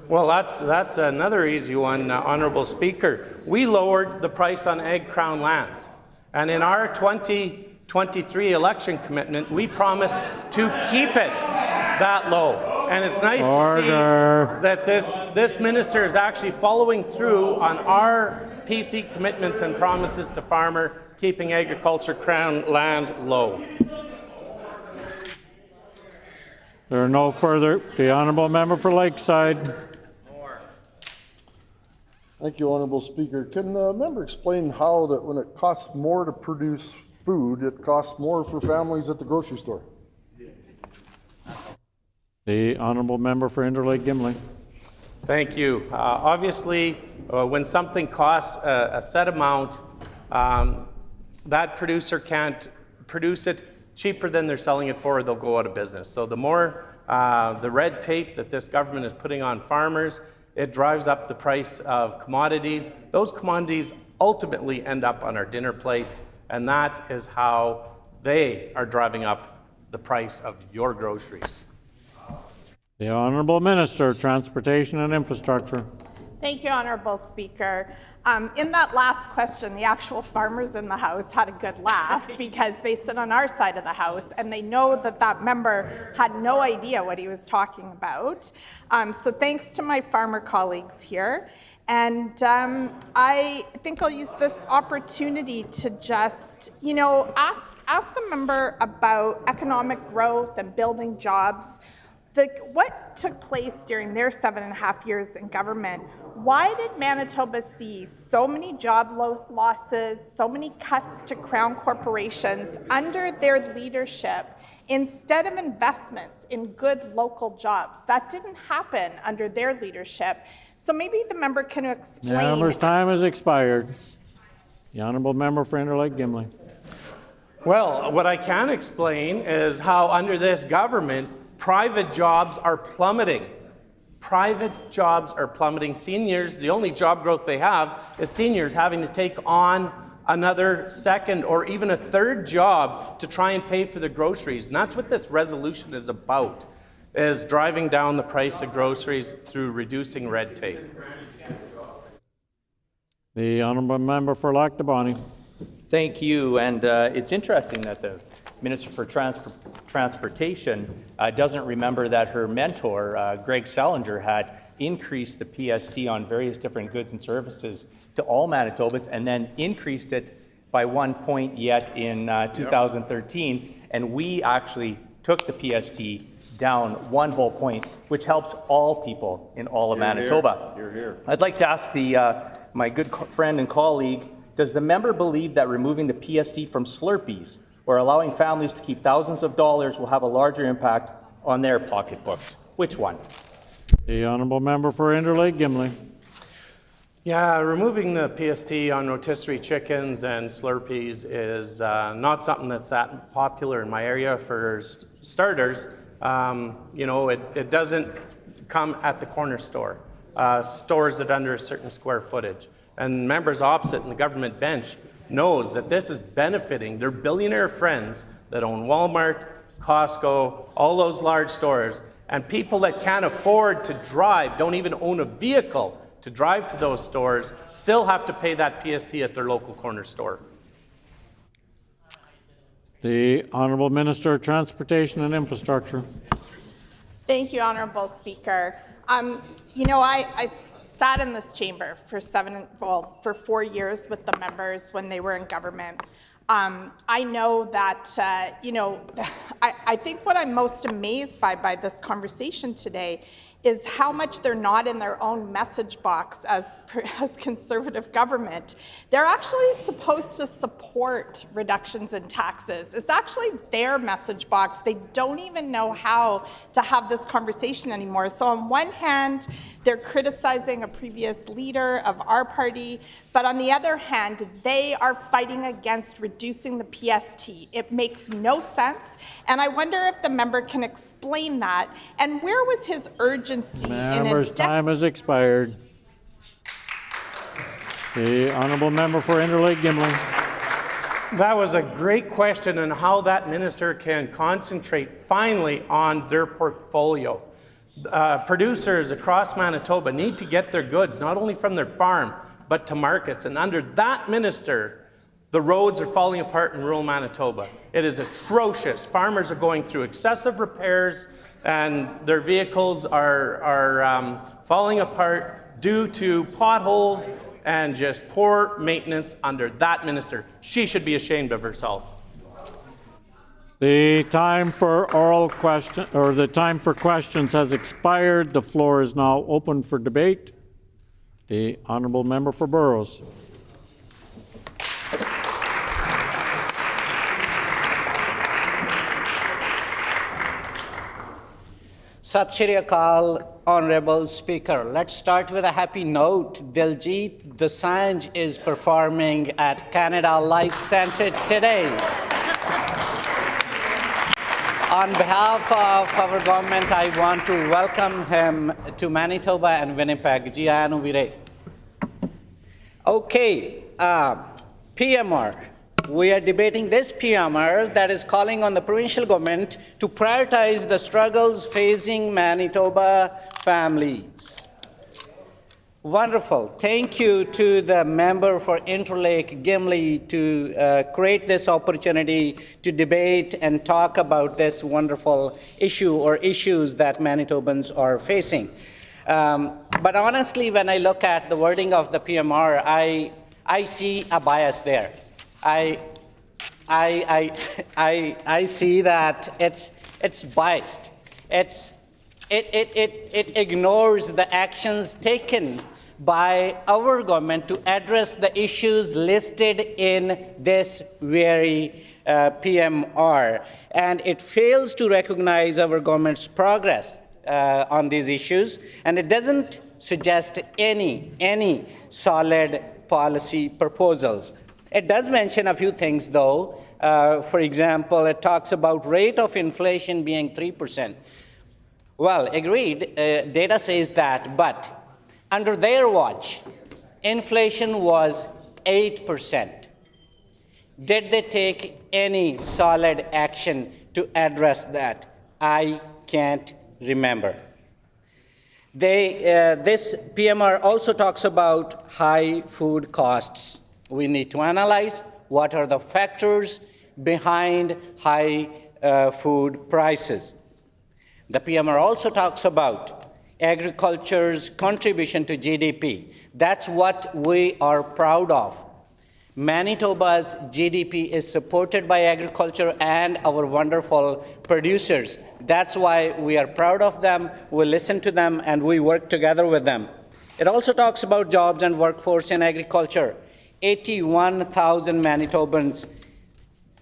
Well, that's another easy one, Honourable Speaker. We lowered the price on Ag Crown lands, and in our 2023 election commitment, we promised to keep it that low. And it's nice to see that this minister is actually following through on our PC commitments and promises to farmer, keeping agriculture Crown land low. There are no further. The honourable member for Lakeside. Thank you, Honourable Speaker. Can the member explain how that when it costs more to produce food, it costs more for families at the grocery store? The honourable member for Interlake Gimli. Thank you. Obviously, when something costs a set amount, that producer can't produce it cheaper than they're selling it for, or they'll go out of business. So the more the red tape that this government is putting on farmers, it drives up the price of commodities. Those commodities ultimately end up on our dinner plates, and that is how they are driving up the price of your groceries. The Honourable Minister of Transportation and Infrastructure. Thank you, Honourable Speaker. In that last question, the actual farmers in the House had a good laugh because they sit on our side of the House and they know that that member had no idea what he was talking about. So thanks to my farmer colleagues here. And I think I'll use this opportunity to just, ask the member about economic growth and building jobs. What took place during their 7.5 years in government? Why did Manitoba see so many job losses, so many cuts to Crown corporations under their leadership instead of investments in good local jobs? That didn't happen under their leadership. So maybe the member can explain. The member's time has expired. The honourable member for Interlake Gimli. Well, what I can explain is how under this government, private jobs are plummeting. Private jobs are plummeting. Seniors, the only job growth they have is seniors having to take on another second or even a third job to try and pay for the groceries. And that's what this resolution is about, is driving down the price of groceries through reducing red tape. The honourable member for Lac du Bonnet. Thank you. And it's interesting that the Minister for Transportation doesn't remember that her mentor, Greg Salinger, had increased the PST on various different goods and services to all Manitobans and then increased it by 1 point yet in 2013, and we actually took the PST down 1 whole point, which helps all people in all of Manitoba. Here. I'd like to ask my good friend and colleague, does the member believe that removing the PST from Slurpees or allowing families to keep thousands of dollars will have a larger impact on their pocketbooks? Which one? The honourable member for Interlake Gimli. Yeah, removing the PST on rotisserie chickens and Slurpees is not something that's that popular in my area. For starters, it doesn't come at the corner store, stores that under a certain square footage. And members opposite in the government bench knows that this is benefiting their billionaire friends that own Walmart, Costco, all those large stores, and people that can't afford to drive, don't even own a vehicle to drive to those stores, still have to pay that PST at their local corner store. The Honourable Minister of Transportation and Infrastructure. Thank you, Honourable Speaker. I sat in this chamber for 4 years with the members when they were in government. I know that, I think what I'm most amazed by this conversation today is how much they're not in their own message box as Conservative government. They're actually supposed to support reductions in taxes. It's actually their message box. They don't even know how to have this conversation anymore. So on one hand, they're criticizing a previous leader of our party, but on the other hand, they are fighting against reducing the PST. It makes no sense, and I wonder if the member can explain that, and where was his urgency? Member's time has expired. The honourable member for Interlake Gimli. That was a great question on how that minister can concentrate finally on their portfolio. Producers across Manitoba need to get their goods not only from their farm but to markets, and under that minister, the roads are falling apart in rural Manitoba. It is atrocious. Farmers are going through excessive repairs and their vehicles are falling apart due to potholes and just poor maintenance under that minister. She should be ashamed of herself. The time for the time for questions has expired. The floor is now open for debate. The honourable member for Burrows. Sat Shri Akal, Honourable Speaker. Let's start with a happy note. Diljit Dosanjh is performing at Canada Life Centre today. On behalf of our government, I want to welcome him to Manitoba and Winnipeg. Ji aaya nu veere. Okay, PMR. We are debating this PMR that is calling on the provincial government to prioritize the struggles facing Manitoba families. Wonderful. Thank you to the member for Interlake Gimli to create this opportunity to debate and talk about this wonderful issue or issues that Manitobans are facing. But honestly, when I look at the wording of the PMR, I see a bias there. I see that it's biased. It ignores the actions taken by our government to address the issues listed in this very PMR, and it fails to recognize our government's progress on these issues, and it doesn't suggest any solid policy proposals. It does mention a few things, though. For example, it talks about rate of inflation being 3%. Well, agreed, data says that, but under their watch, inflation was 8%. Did they take any solid action to address that? I can't remember. This PMR also talks about high food costs. We need to analyze what are the factors behind high food prices. The PMR also talks about agriculture's contribution to GDP. That's what we are proud of. Manitoba's GDP is supported by agriculture and our wonderful producers. That's why we are proud of them, we listen to them, and we work together with them. It also talks about jobs and workforce in agriculture. 81,000 Manitobans.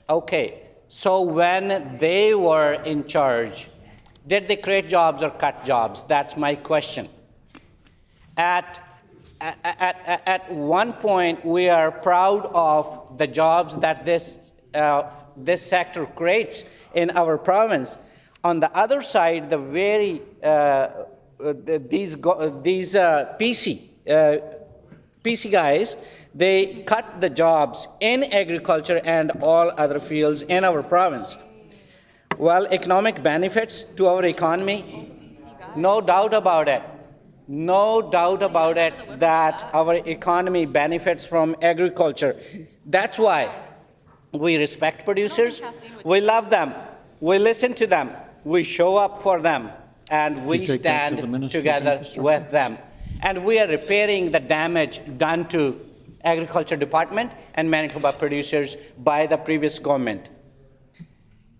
Okay, so when they were in charge, did they create jobs or cut jobs? That's my question. At one point, we are proud of the jobs that this sector creates in our province. On the other side, the very these PC guys, they cut the jobs in agriculture and all other fields in our province. Well, economic benefits to our economy, no doubt about it. No doubt about it that our economy benefits from agriculture. That's why we respect producers, we love them, we listen to them, we show up for them, and we stand together with them. And we are repairing the damage done to Agriculture Department and Manitoba producers by the previous government.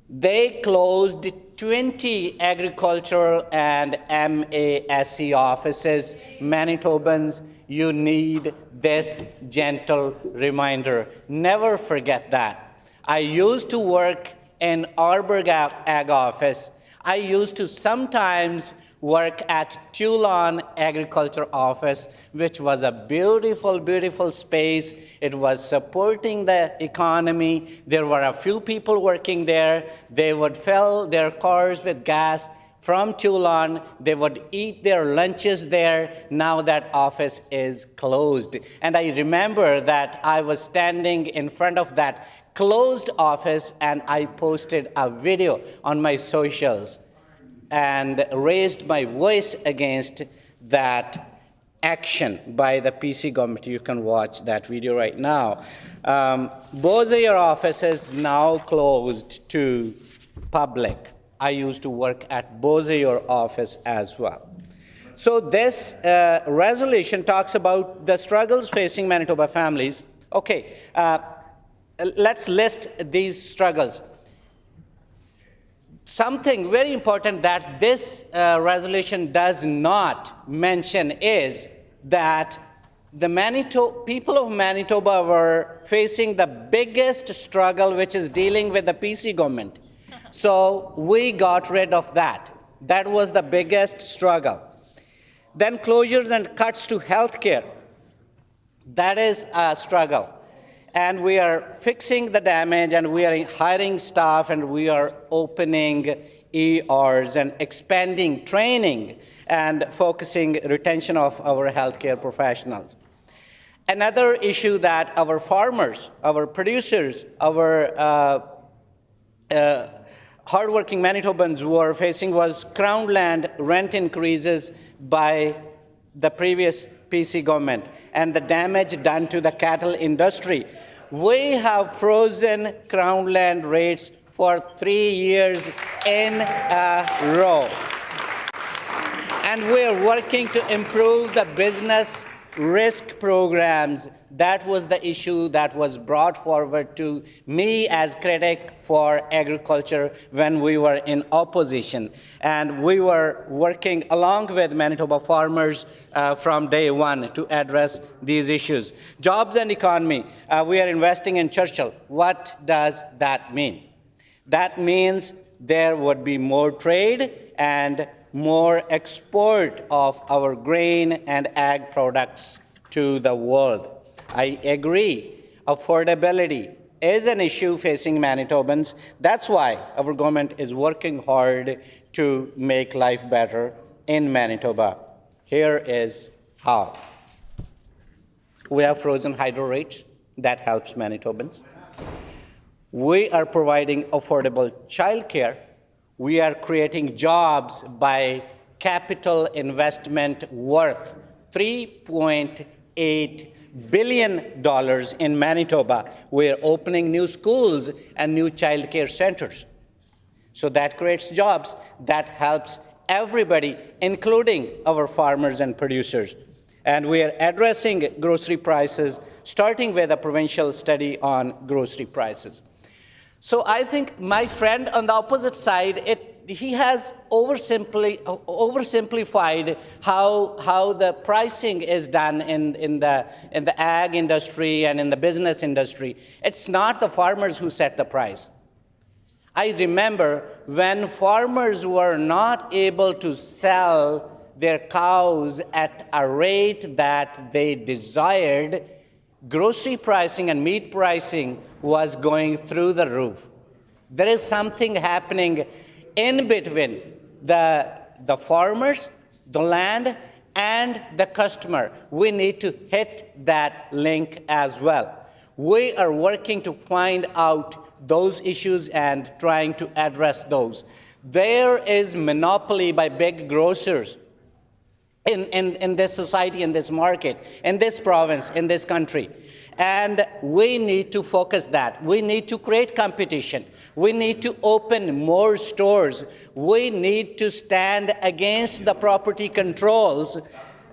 They closed 20 agricultural and MASC offices. Manitobans, you need this gentle reminder. Never forget that. I used to work in Arborg Ag Office. I used to sometimes work at Toulon Agriculture Office, which was a beautiful, beautiful space. It was supporting the economy. There were a few people working there. They would fill their cars with gas from Toulon. They would eat their lunches there. Now that office is closed. And I remember that I was standing in front of that closed office and I posted a video on my socials and raised my voice against that action by the PC government. You can watch that video right now. Beausejour office is now closed to public. I used to work at Beausejour office as well. So this resolution talks about the struggles facing Manitoba families. Okay, let's list these struggles. Something very important that this resolution does not mention is that the people of Manitoba were facing the biggest struggle, which is dealing with the PC government. So we got rid of that. That was the biggest struggle. Then closures and cuts to healthcare. That is a struggle. And we are fixing the damage, and we are hiring staff, and we are opening ERs and expanding training and focusing retention of our healthcare professionals. Another issue that our farmers, our producers, our hardworking Manitobans were facing was Crown land rent increases by the previous PC government and the damage done to the cattle industry. We have frozen Crown land rates for 3 years in a row. And we're working to improve the business risk programs. That was the issue that was brought forward to me as critic for agriculture when we were in opposition. And we were working along with Manitoba farmers from day one to address these issues. Jobs and economy. We are investing in Churchill. What does that mean? That means there would be more trade and more export of our grain and ag products to the world. I agree, affordability is an issue facing Manitobans. That's why our government is working hard to make life better in Manitoba. Here is how. We have frozen hydro rates. That helps Manitobans. We are providing affordable childcare. We are creating jobs by capital investment worth $3.8 billion in Manitoba. We're opening new schools and new childcare centers. So that creates jobs that helps everybody, including our farmers and producers. And we are addressing grocery prices, starting with a provincial study on grocery prices. So I think my friend on the opposite side, he has oversimplified how the pricing is done in the ag industry and in the business industry. It's not the farmers who set the price. I remember when farmers were not able to sell their cows at a rate that they desired, grocery pricing and meat pricing was going through the roof. There is something happening in between the farmers, the land, and the customer. We need to hit that link as well. We are working to find out those issues and trying to address those. There is monopoly by big grocers in this society, in this market, in this province, in this country. And we need to focus that. We need to create competition. We need to open more stores. We need to stand against the property controls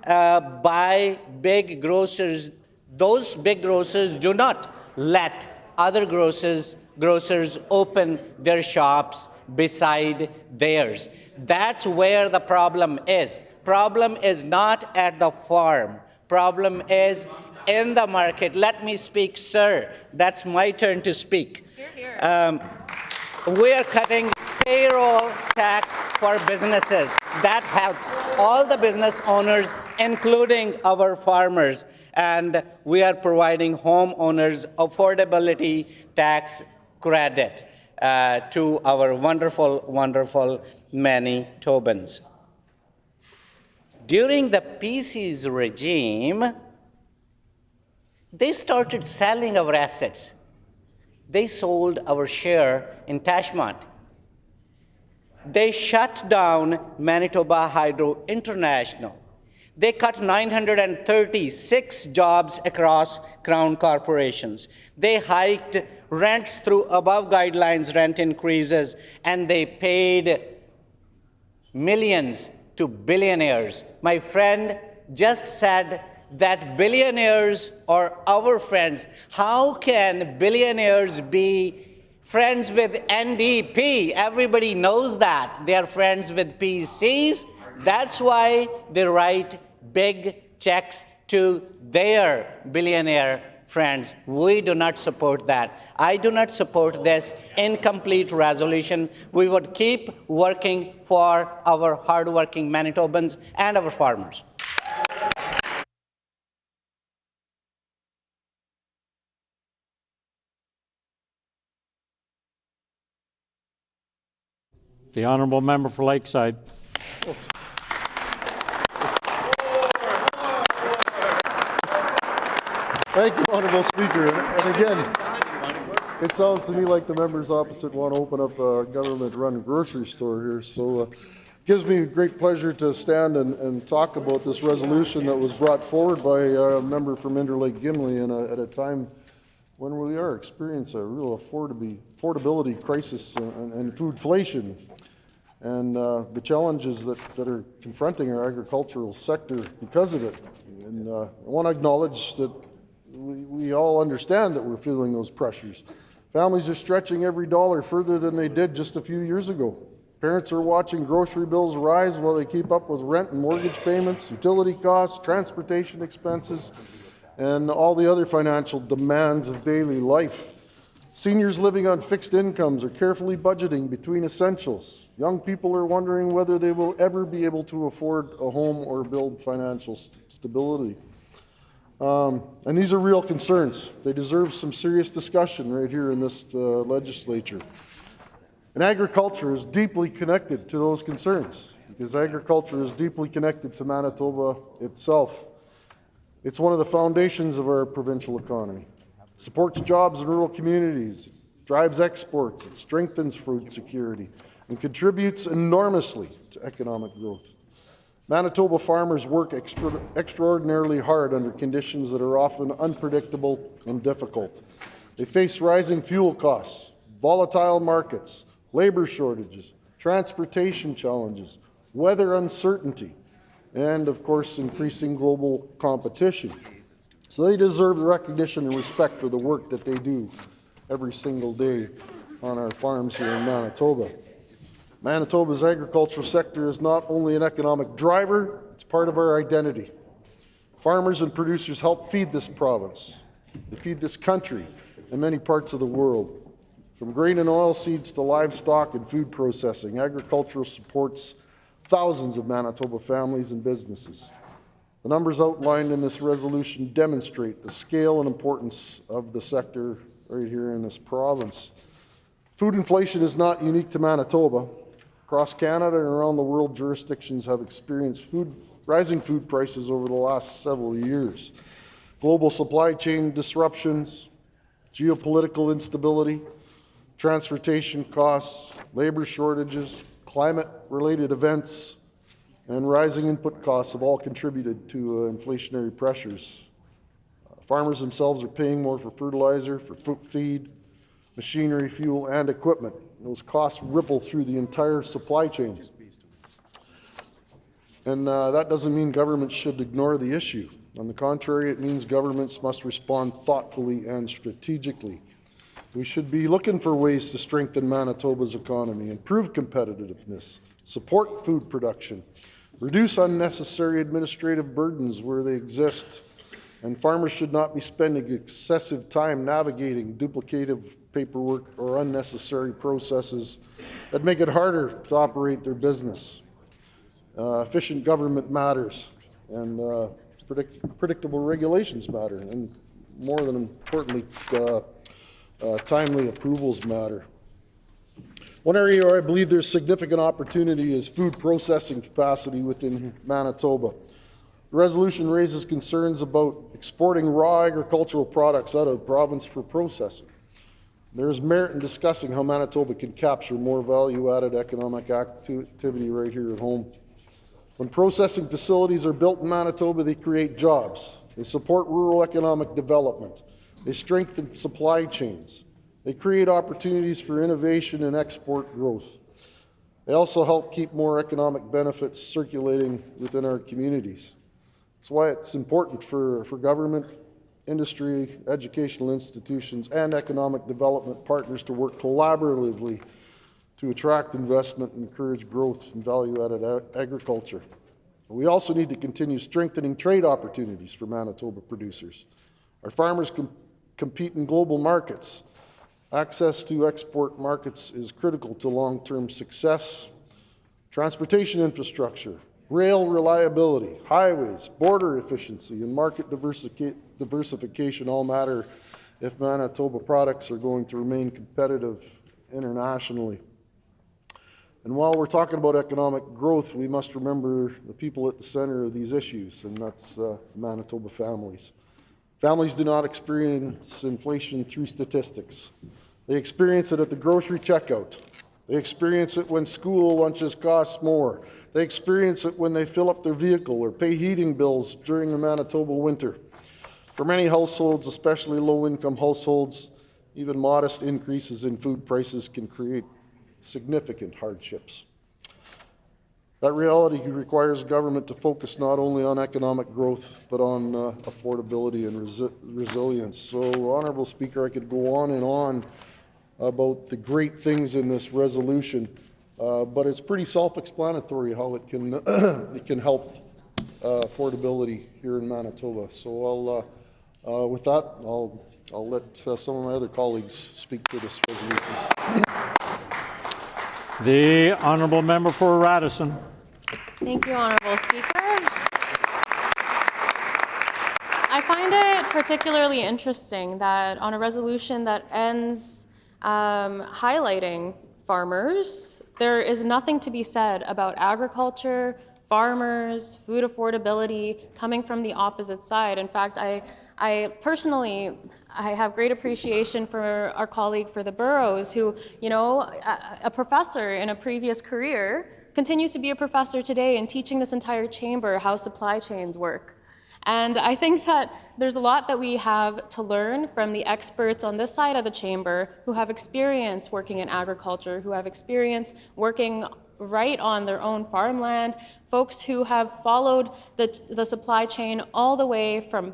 by big grocers. Those big grocers do not let other grocers open their shops beside theirs. That's where the problem is. Problem is not at the farm. Problem is in the market. Let me speak, sir. That's my turn to speak. Hear, hear. We are cutting payroll tax for businesses. That helps all the business owners, including our farmers. And we are providing homeowners affordability tax credit to our wonderful, wonderful Manitobans. During the PC's regime, they started selling our assets. They sold our share in Tashmont. They shut down Manitoba Hydro International. They cut 936 jobs across Crown corporations. They hiked rents through above guidelines rent increases, and they paid millions to billionaires. My friend just said that billionaires are our friends. How can billionaires be friends with NDP? Everybody knows that. They are friends with PCs. That's why they write big checks to their billionaire friends. We do not support that. I do not support this incomplete resolution. We would keep working for our hardworking Manitobans and our farmers. The honourable member for Lakeside. Thank you, Honourable Speaker. And again, it sounds to me like the members opposite want to open up a government-run grocery store here. So it gives me great pleasure to stand and talk about this resolution that was brought forward by a member from Interlake Gimli at a time when we are experiencing a real affordability crisis and foodflation, and the challenges that are confronting our agricultural sector because of it. And I want to acknowledge that we all understand that we're feeling those pressures. Families are stretching every dollar further than they did just a few years ago. Parents are watching grocery bills rise while they keep up with rent and mortgage payments, utility costs, transportation expenses, and all the other financial demands of daily life. Seniors living on fixed incomes are carefully budgeting between essentials. Young people are wondering whether they will ever be able to afford a home or build financial stability. And these are real concerns. They deserve some serious discussion right here in this legislature. And agriculture is deeply connected to those concerns, because agriculture is deeply connected to Manitoba itself. It's one of the foundations of our provincial economy. It supports jobs in rural communities, drives exports, it strengthens food security, and contributes enormously to economic growth. Manitoba farmers work extraordinarily hard under conditions that are often unpredictable and difficult. They face rising fuel costs, volatile markets, labor shortages, transportation challenges, weather uncertainty, and of course increasing global competition. So they deserve the recognition and respect for the work that they do every single day on our farms here in Manitoba. Manitoba's agricultural sector is not only an economic driver, it's part of our identity. Farmers and producers help feed this province. They feed this country and many parts of the world. From grain and oilseeds to livestock and food processing, agriculture supports thousands of Manitoba families and businesses. The numbers outlined in this resolution demonstrate the scale and importance of the sector right here in this province. Food inflation is not unique to Manitoba. Across Canada and around the world, jurisdictions have experienced rising food prices over the last several years. Global supply chain disruptions, geopolitical instability, transportation costs, labor shortages, climate-related events, and rising input costs have all contributed to inflationary pressures. Farmers themselves are paying more for fertilizer, for feed, machinery, fuel, and equipment. Those costs ripple through the entire supply chain. And that doesn't mean governments should ignore the issue. On the contrary, it means governments must respond thoughtfully and strategically. We should be looking for ways to strengthen Manitoba's economy, improve competitiveness, support food production, reduce unnecessary administrative burdens where they exist, and farmers should not be spending excessive time navigating duplicative paperwork or unnecessary processes that make it harder to operate their business. Efficient government matters, and predictable regulations matter, and more than importantly, timely approvals matter. One area where I believe there's significant opportunity is food processing capacity within Manitoba. The resolution raises concerns about exporting raw agricultural products out of the province for processing. There is merit in discussing how Manitoba can capture more value-added economic activity right here at home. When processing facilities are built in Manitoba, they create jobs. They support rural economic development. They strengthen supply chains. They create opportunities for innovation and export growth. They also help keep more economic benefits circulating within our communities. That's why it's important for government, industry, educational institutions, and economic development partners to work collaboratively to attract investment and encourage growth in value-added agriculture. We also need to continue strengthening trade opportunities for Manitoba producers. Our farmers compete in global markets. Access to export markets is critical to long-term success. Transportation infrastructure, rail reliability, highways, border efficiency, and market diversification all matter if Manitoba products are going to remain competitive internationally. And while we're talking about economic growth, we must remember the people at the center of these issues, and that's Manitoba families. Families do not experience inflation through statistics. They experience it at the grocery checkout. They experience it when school lunches cost more. They experience it when they fill up their vehicle or pay heating bills during the Manitoba winter. For many households, especially low-income households, even modest increases in food prices can create significant hardships. That reality requires government to focus not only on economic growth, but on affordability and resilience. So, Honourable Speaker, I could go on and on about the great things in this resolution, but it's pretty self-explanatory how it can it can help affordability here in Manitoba. So, with that, I'll let some of my other colleagues speak to this resolution. The honourable member for Radisson. Thank you, Honourable Speaker. I find it particularly interesting that on a resolution that ends highlighting farmers, there is nothing to be said about agriculture, farmers, food affordability coming from the opposite side. In fact, I personally have great appreciation for our colleague for the boroughs who, you know, a professor in a previous career continues to be a professor today and teaching this entire chamber how supply chains work. And I think that there's a lot that we have to learn from the experts on this side of the chamber who have experience working in agriculture, who have experience working right on their own farmland, folks who have followed the supply chain all the way from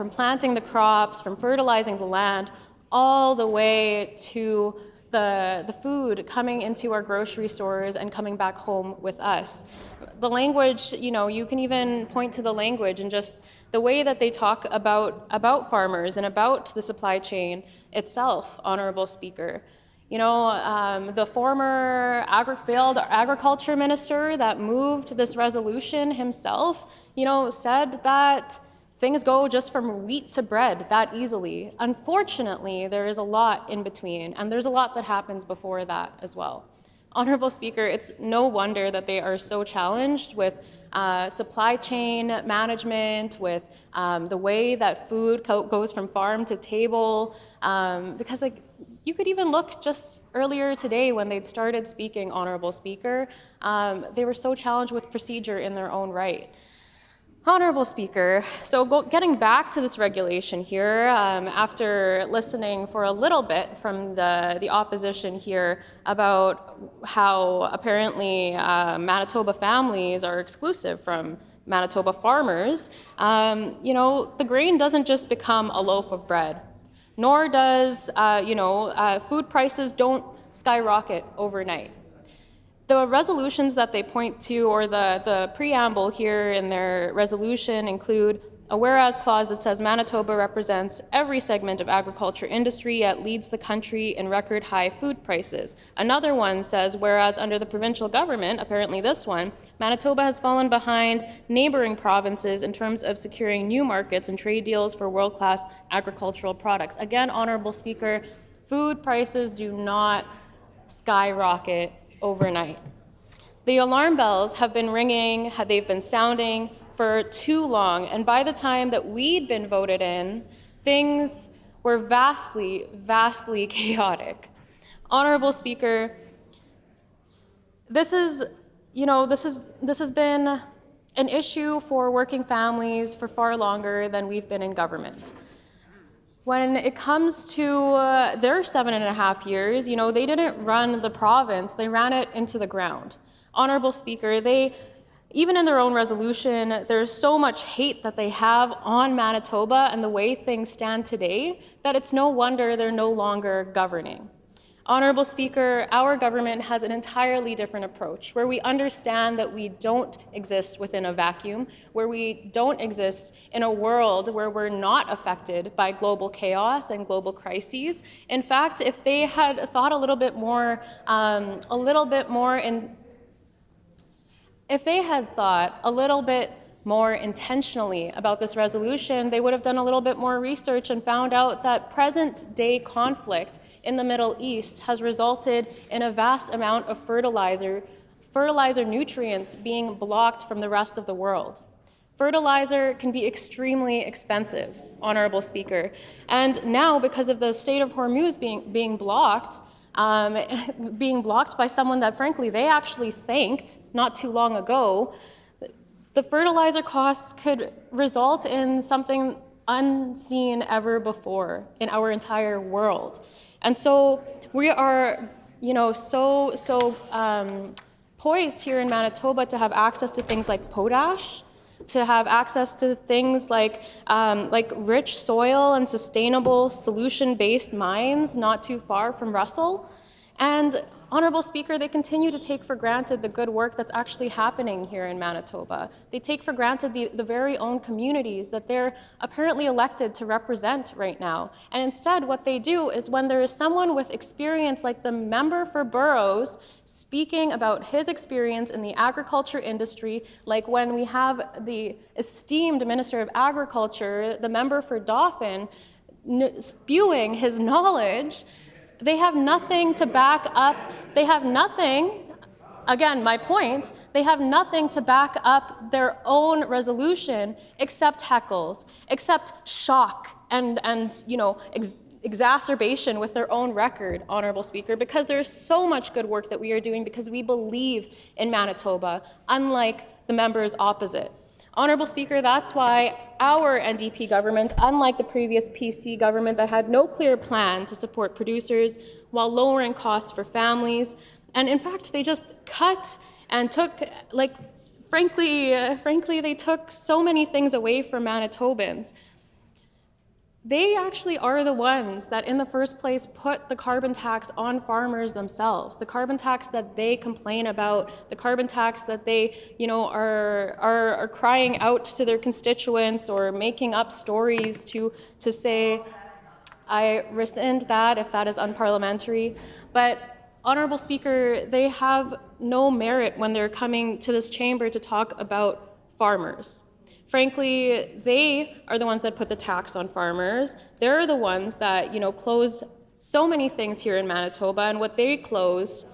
planting the crops, from fertilizing the land, all the way to the food coming into our grocery stores and coming back home with us. The language, you can even point to the language and just the way that they talk about farmers and about the supply chain itself, Honorable Speaker. The former failed agriculture minister that moved this resolution himself, said that things go just from wheat to bread that easily. Unfortunately, there is a lot in between, and there's a lot that happens before that as well. Honorable Speaker, it's no wonder that they are so challenged with supply chain management, with the way that food goes from farm to table, because you could even look just earlier today when they'd started speaking, Honorable Speaker, they were so challenged with procedure in their own right. Honorable Speaker, so getting back to this regulation here, after listening for a little bit from the opposition here about how apparently Manitoba families are exclusive from Manitoba farmers, the grain doesn't just become a loaf of bread, nor does, food prices don't skyrocket overnight. The resolutions that they point to, or the preamble here in their resolution, include a whereas clause that says Manitoba represents every segment of agriculture industry, yet leads the country in record high food prices. Another one says, whereas under the provincial government, apparently this one, Manitoba has fallen behind neighboring provinces in terms of securing new markets and trade deals for world-class agricultural products. Again, Honorable Speaker, food prices do not skyrocket overnight. The alarm bells have been ringing, they've been sounding for too long, and by the time that we'd been voted in, things were vastly, vastly chaotic. Honorable Speaker, this has been an issue for working families for far longer than we've been in government. When it comes to their 7.5 years, they didn't run the province, they ran it into the ground. Honorable Speaker, even in their own resolution, there's so much hate that they have on Manitoba and the way things stand today that it's no wonder they're no longer governing. Honorable Speaker, our government has an entirely different approach, where we understand that we don't exist within a vacuum, where we don't exist in a world where we're not affected by global chaos and global crises. In fact, if they had thought a little bit more intentionally about this resolution, they would have done a little bit more research and found out that present-day conflict in the Middle East has resulted in a vast amount of fertilizer nutrients being blocked from the rest of the world. Fertilizer can be extremely expensive, Honorable Speaker, and now because of the Strait of Hormuz being blocked by someone that frankly they actually thanked not too long ago, the fertilizer costs could result in something unseen ever before in our entire world. And so we are, poised here in Manitoba to have access to things like potash, to have access to things like rich soil and sustainable solution-based mines not too far from Russell. And Honorable Speaker, they continue to take for granted the good work that's actually happening here in Manitoba. They take for granted the very own communities that they're apparently elected to represent right now. And instead, what they do is when there is someone with experience like the member for Burroughs speaking about his experience in the agriculture industry, like when we have the esteemed Minister of Agriculture, the member for Dauphin, spewing his knowledge, they have nothing to back up, again, my point, they have nothing to back up their own resolution except heckles, except shock and exacerbation with their own record, Honorable Speaker, because there's so much good work that we are doing because we believe in Manitoba, unlike the members opposite. Honorable Speaker, that's why our NDP government, unlike the previous PC government that had no clear plan to support producers while lowering costs for families, And in fact, they just cut and took, like, frankly, they took so many things away from Manitobans. They actually are the ones that in the first place put the carbon tax on farmers themselves, the carbon tax that they complain about, the carbon tax that they, are crying out to their constituents or making up stories to say, I rescind that if that is unparliamentary. But Honourable Speaker, they have no merit when they're coming to this chamber to talk about farmers. Frankly, they are the ones that put the tax on farmers. They're the ones that, closed so many things here in Manitoba, and what they closed,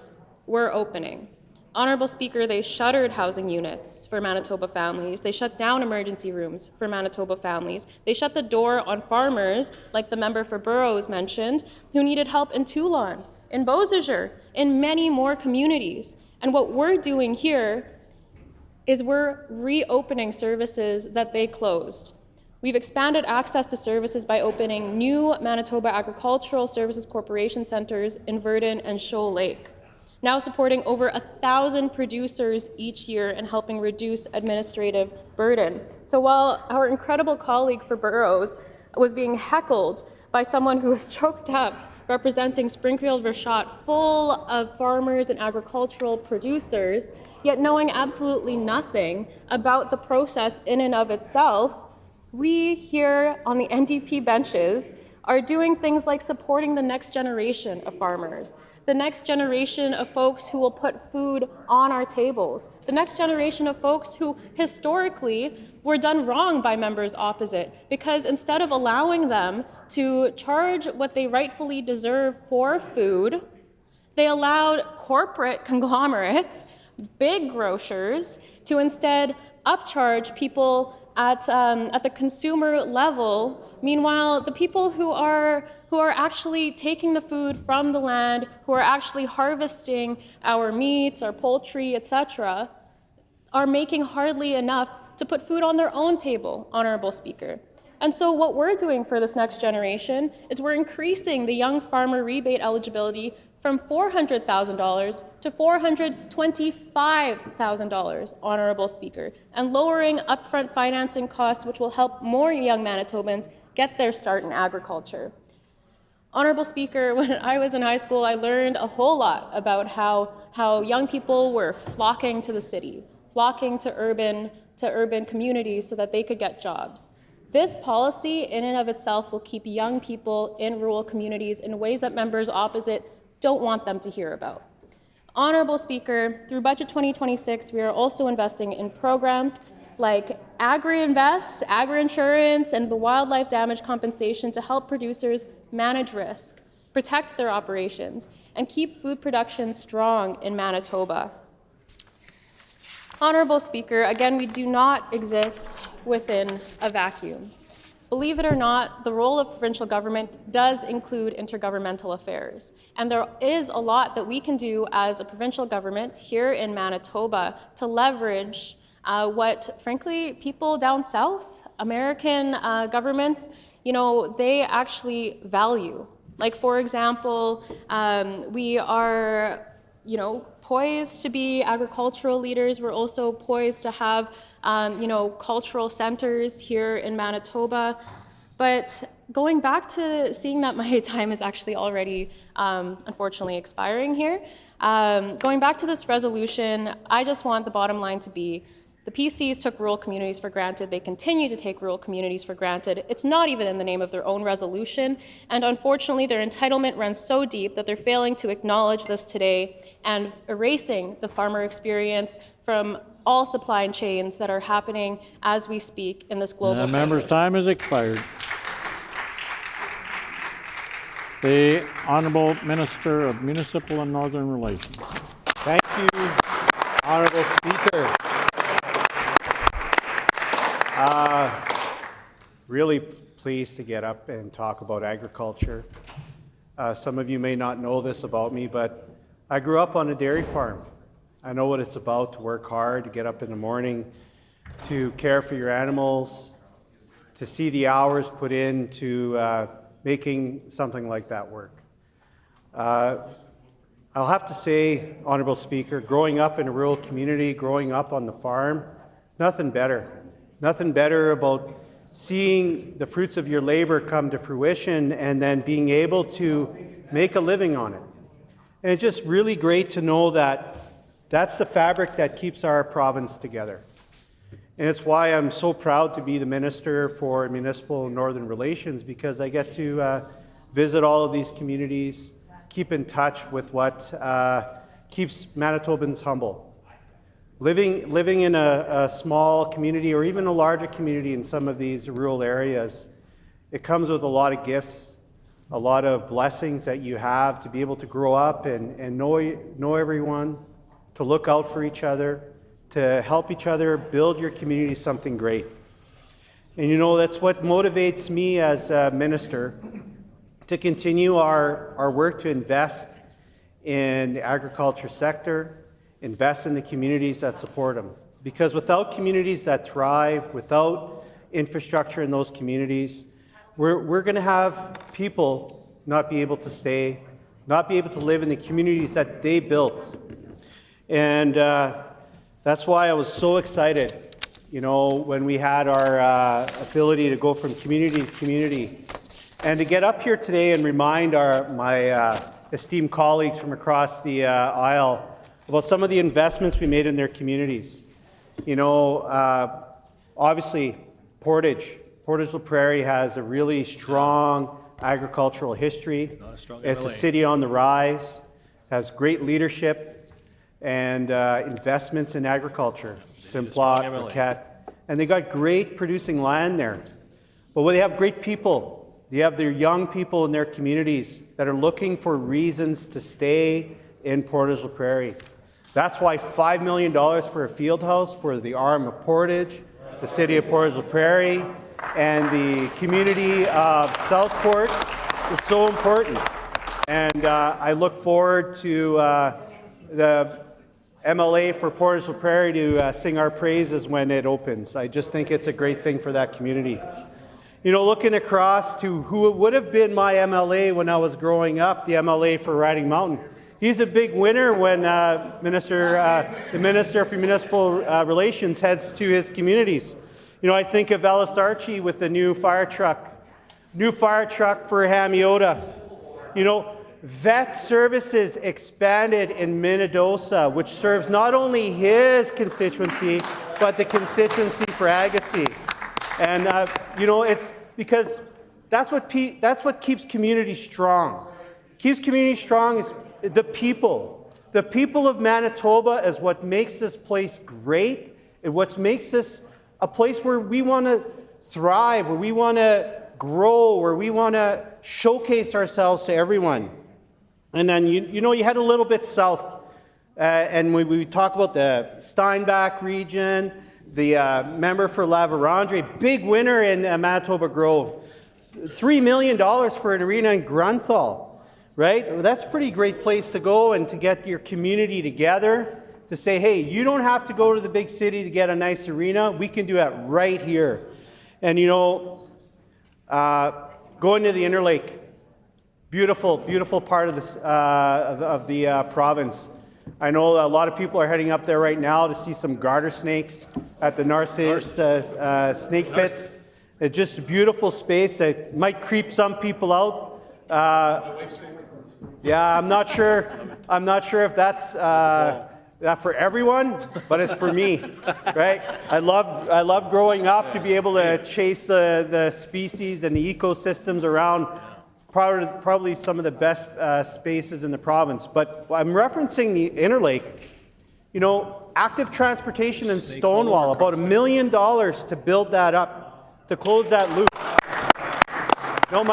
we're opening. Honourable Speaker, they shuttered housing units for Manitoba families. They shut down emergency rooms for Manitoba families. They shut the door on farmers, like the member for Burrows mentioned, who needed help in Toulon, in Beausejour, in many more communities. And what we're doing here is we're reopening services that they closed. We've expanded access to services by opening new Manitoba Agricultural Services Corporation centres in Verdon and Shoal Lake, now supporting over 1,000 producers each year and helping reduce administrative burden. So while our incredible colleague for Burrows was being heckled by someone who was choked up representing Springfield-Rashot full of farmers and agricultural producers, yet knowing absolutely nothing about the process in and of itself, we here on the NDP benches are doing things like supporting the next generation of farmers, the next generation of folks who will put food on our tables, the next generation of folks who historically were done wrong by members opposite, because instead of allowing them to charge what they rightfully deserve for food, they allowed corporate conglomerates, big grocers, to instead upcharge people at the consumer level. Meanwhile, the people who are actually taking the food from the land, who are actually harvesting our meats, our poultry, etc., are making hardly enough to put food on their own table, Honourable Speaker. And so what we're doing for this next generation is we're increasing the young farmer rebate eligibility from $400,000 to $425,000, Honourable Speaker, and lowering upfront financing costs, which will help more young Manitobans get their start in agriculture. Honourable Speaker, when I was in high school, I learned a whole lot about how young people were flocking to the city, flocking to urban communities so that they could get jobs. This policy in and of itself will keep young people in rural communities in ways that members opposite don't want them to hear about. Honourable Speaker, through Budget 2026, we are also investing in programs like Agri-Invest, Agri-Insurance, and the wildlife damage compensation to help producers manage risk, protect their operations, and keep food production strong in Manitoba. Honourable Speaker, again, we do not exist within a vacuum. Believe it or not, the role of provincial government does include intergovernmental affairs, and there is a lot that we can do as a provincial government here in Manitoba to leverage what, frankly, people down south, American governments, they actually value. Like, for example, we are, poised to be agricultural leaders. We're also poised to have, cultural centers here in Manitoba. But going back to seeing that my time is actually already, unfortunately, expiring here, going back to this resolution, I just want the bottom line to be the PCs took rural communities for granted. They continue to take rural communities for granted. It's not even in the name of their own resolution. And unfortunately, their entitlement runs so deep that they're failing to acknowledge this today and erasing the farmer experience from all supply chains that are happening as we speak in this global crisis. Member's time has expired. The Honourable Minister of Municipal and Northern Relations. Thank you, Honourable Speaker. Really pleased to get up and talk about agriculture. Some of you may not know this about me, but I grew up on a dairy farm. I know what it's about to work hard, to get up in the morning, to care for your animals, to see the hours put into making something like that work. I'll have to say, Honourable Speaker, growing up in a rural community, growing up on the farm, nothing better. Nothing better about seeing the fruits of your labor come to fruition and then being able to make a living on it. And it's just really great to know that that's the fabric that keeps our province together. And it's why I'm so proud to be the Minister for Municipal and Northern Relations, because I get to visit all of these communities, keep in touch with what keeps Manitobans humble. Living in a small community or even a larger community in some of these rural areas, it comes with a lot of gifts, a lot of blessings that you have to be able to grow up and know everyone, to look out for each other, to help each other build your community something great. And you know, that's what motivates me as a minister to continue our work to invest in the agriculture sector, invest in the communities that support them. Because without communities that thrive, without infrastructure in those communities, we're going to have people not be able to stay, not be able to live in the communities that they built. And that's why I was so excited, you know, when we had our ability to go from community to community. And to get up here today and remind my esteemed colleagues from across the aisle about some of the investments we made in their communities. You know, obviously, Portage La Prairie has a really strong agricultural history. It's a city on the rise, has great leadership and investments in agriculture, Simplot, Marquette, and they got great producing land there. But they have great people. They have their young people in their communities that are looking for reasons to stay in Portage La Prairie. That's why $5 million for a field house for the arm of Portage, the city of Portage La Prairie, and the community of Southport is so important. And I look forward to the MLA for Portage La Prairie to sing our praises when it opens. I just think it's a great thing for that community. You know, looking across to who would have been my MLA when I was growing up, the MLA for Riding Mountain. He's a big winner when the Minister for Municipal Relations heads to his communities. You know, I think of Ellis Archie with the new fire truck for Hamiota. You know, vet services expanded in Minnedosa, which serves not only his constituency, but the constituency for Agassiz. And, you know, it's because that's what keeps communities strong. Keeps communities strong is the people. The people of Manitoba is what makes this place great, and what makes this a place where we want to thrive, where we want to grow, where we want to showcase ourselves to everyone. And then, you know, you head a little bit south, and we talk about the Steinbach region, the member for La Vérendrye, big winner in Manitoba Grow. $3 million for an arena in Grunthal. Right? Well, that's a pretty great place to go and to get your community together to say, hey, you don't have to go to the big city to get a nice arena. We can do that right here. And, you know, going to the Interlake, beautiful, beautiful part of the province. I know a lot of people are heading up there right now to see some garter snakes at the Narcissus snake pits. It's just a beautiful space. It might creep some people out. Yeah, I'm not sure if that's not for everyone, but it's for me, right? I love growing up to be able to chase the species and the ecosystems around probably some of the best spaces in the province. But I'm referencing the Interlake. You know, active transportation in Stonewall, about $1 million to build that up, to close that loop. No,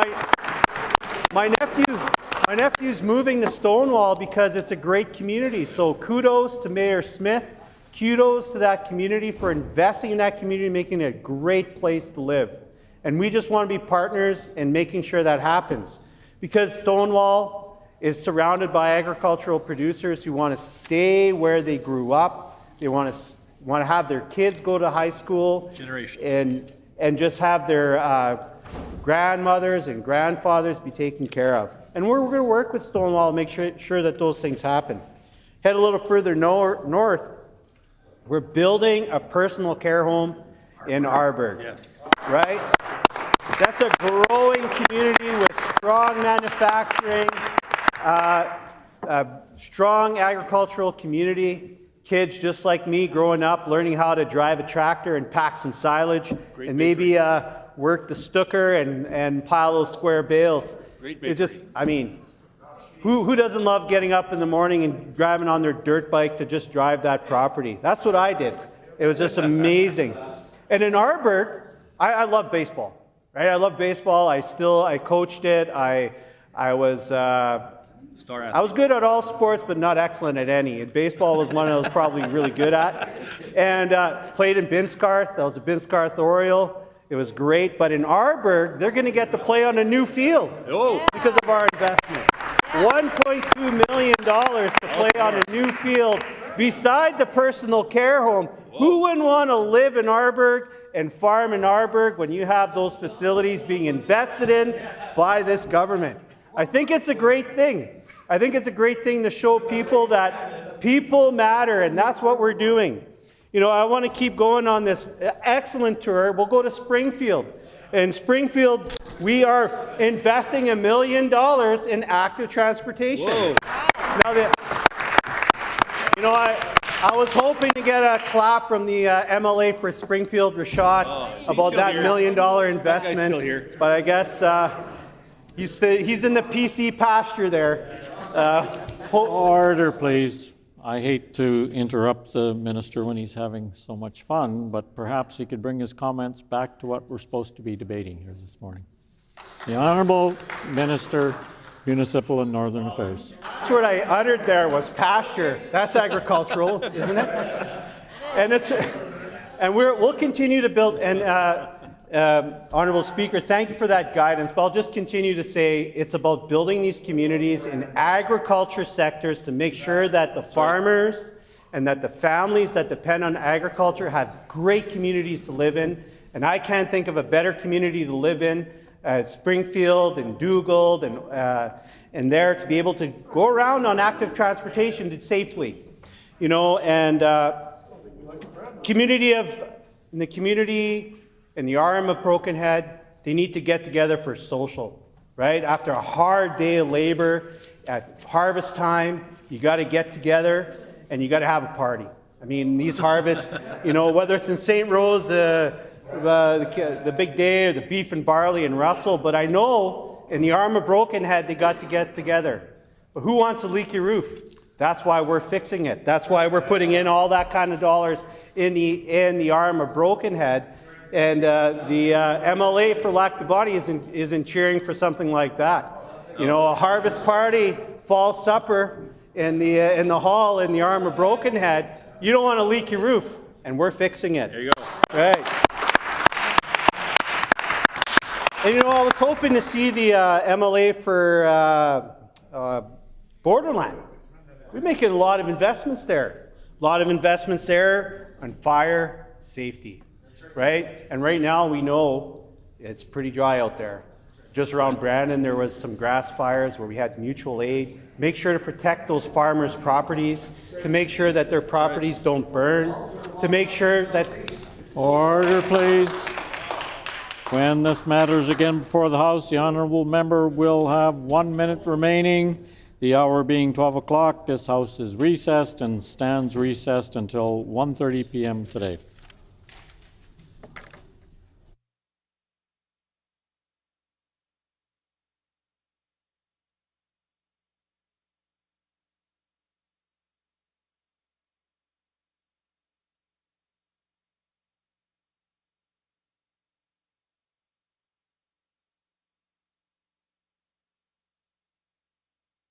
my nephew's moving to Stonewall because it's a great community. So kudos to Mayor Smith. Kudos to that community for investing in that community, making it a great place to live. And we just want to be partners in making sure that happens. Because Stonewall is surrounded by agricultural producers who want to stay where they grew up. They want to have their kids go to high school and just have their grandmothers and grandfathers be taken care of. And we're going to work with Stonewall to make sure that those things happen. Head a little further north. We're building a personal care home in Arborg. Yes. Right? That's a growing community with strong manufacturing, a strong agricultural community. Kids just like me growing up, learning how to drive a tractor and pack some silage, and maybe work the stooker and pile those square bales. It just, I mean, who doesn't love getting up in the morning and driving on their dirt bike to just drive that property? That's what I did. It was just amazing. And in Arborg, I love baseball. Right? I love baseball. I coached it. I was good at all sports, but not excellent at any. And baseball was one I was probably really good at. And played in Binscarth. I was a Binscarth Oriole. It was great. But in Arborg, they're going to get to play on a new field because of our investment. $1.2 million to play on a new field beside the personal care home. Who wouldn't want to live in Arborg and farm in Arborg when you have those facilities being invested in by this government? I think it's a great thing. I think it's a great thing to show people that people matter, and that's what we're doing. You know, I want to keep going on this excellent tour. We'll go to Springfield. In Springfield, we are investing $1 million in active transportation. Now, I was hoping to get a clap from the MLA for Springfield, Rashad, about that $1 million investment. But I guess he's in the PC pasture there. Order, please. I hate to interrupt the minister when he's having so much fun, but perhaps he could bring his comments back to what we're supposed to be debating here this morning. The Honourable Minister, Municipal and Northern Affairs. That's what I uttered there was pasture. That's agricultural, isn't it? And we'll continue to build. And Honourable Speaker, thank you for that guidance. But I'll just continue to say it's about building these communities in agriculture sectors to make sure that the farmers and that the families that depend on agriculture have great communities to live in. And I can't think of a better community to live in at Springfield and Dugald and there to be able to go around on active transportation safely. You know, and the community and the arm of Brokenhead, they need to get together for social, right? After a hard day of labor at harvest time, you got to get together and you got to have a party. I mean, these harvests, you know, whether it's in St. Rose, the big day, or the beef and barley in Russell, but I know in the arm of Brokenhead, they got to get together. But who wants a leaky roof? That's why we're fixing it. That's why we're putting in all that kind of dollars in the arm of Brokenhead. And the MLA for Lac du Bonnet isn't cheering for something like that. You know, a harvest party, fall supper in the hall in the arm of Brokenhead. You don't want a leaky roof, and we're fixing it. There you go. Right. And you know, I was hoping to see the MLA for Borderland. We're making a lot of investments there. A lot of investments there on fire safety. Right? And right now we know it's pretty dry out there. Just around Brandon, there was some grass fires where we had mutual aid. Make sure to protect those farmers' properties, to make sure that their properties don't burn, to make sure that... Order, please. When this matter is again before the House, the honourable member will have 1 minute remaining. The hour being 12 o'clock, this House is recessed and stands recessed until 1:30 p.m. today.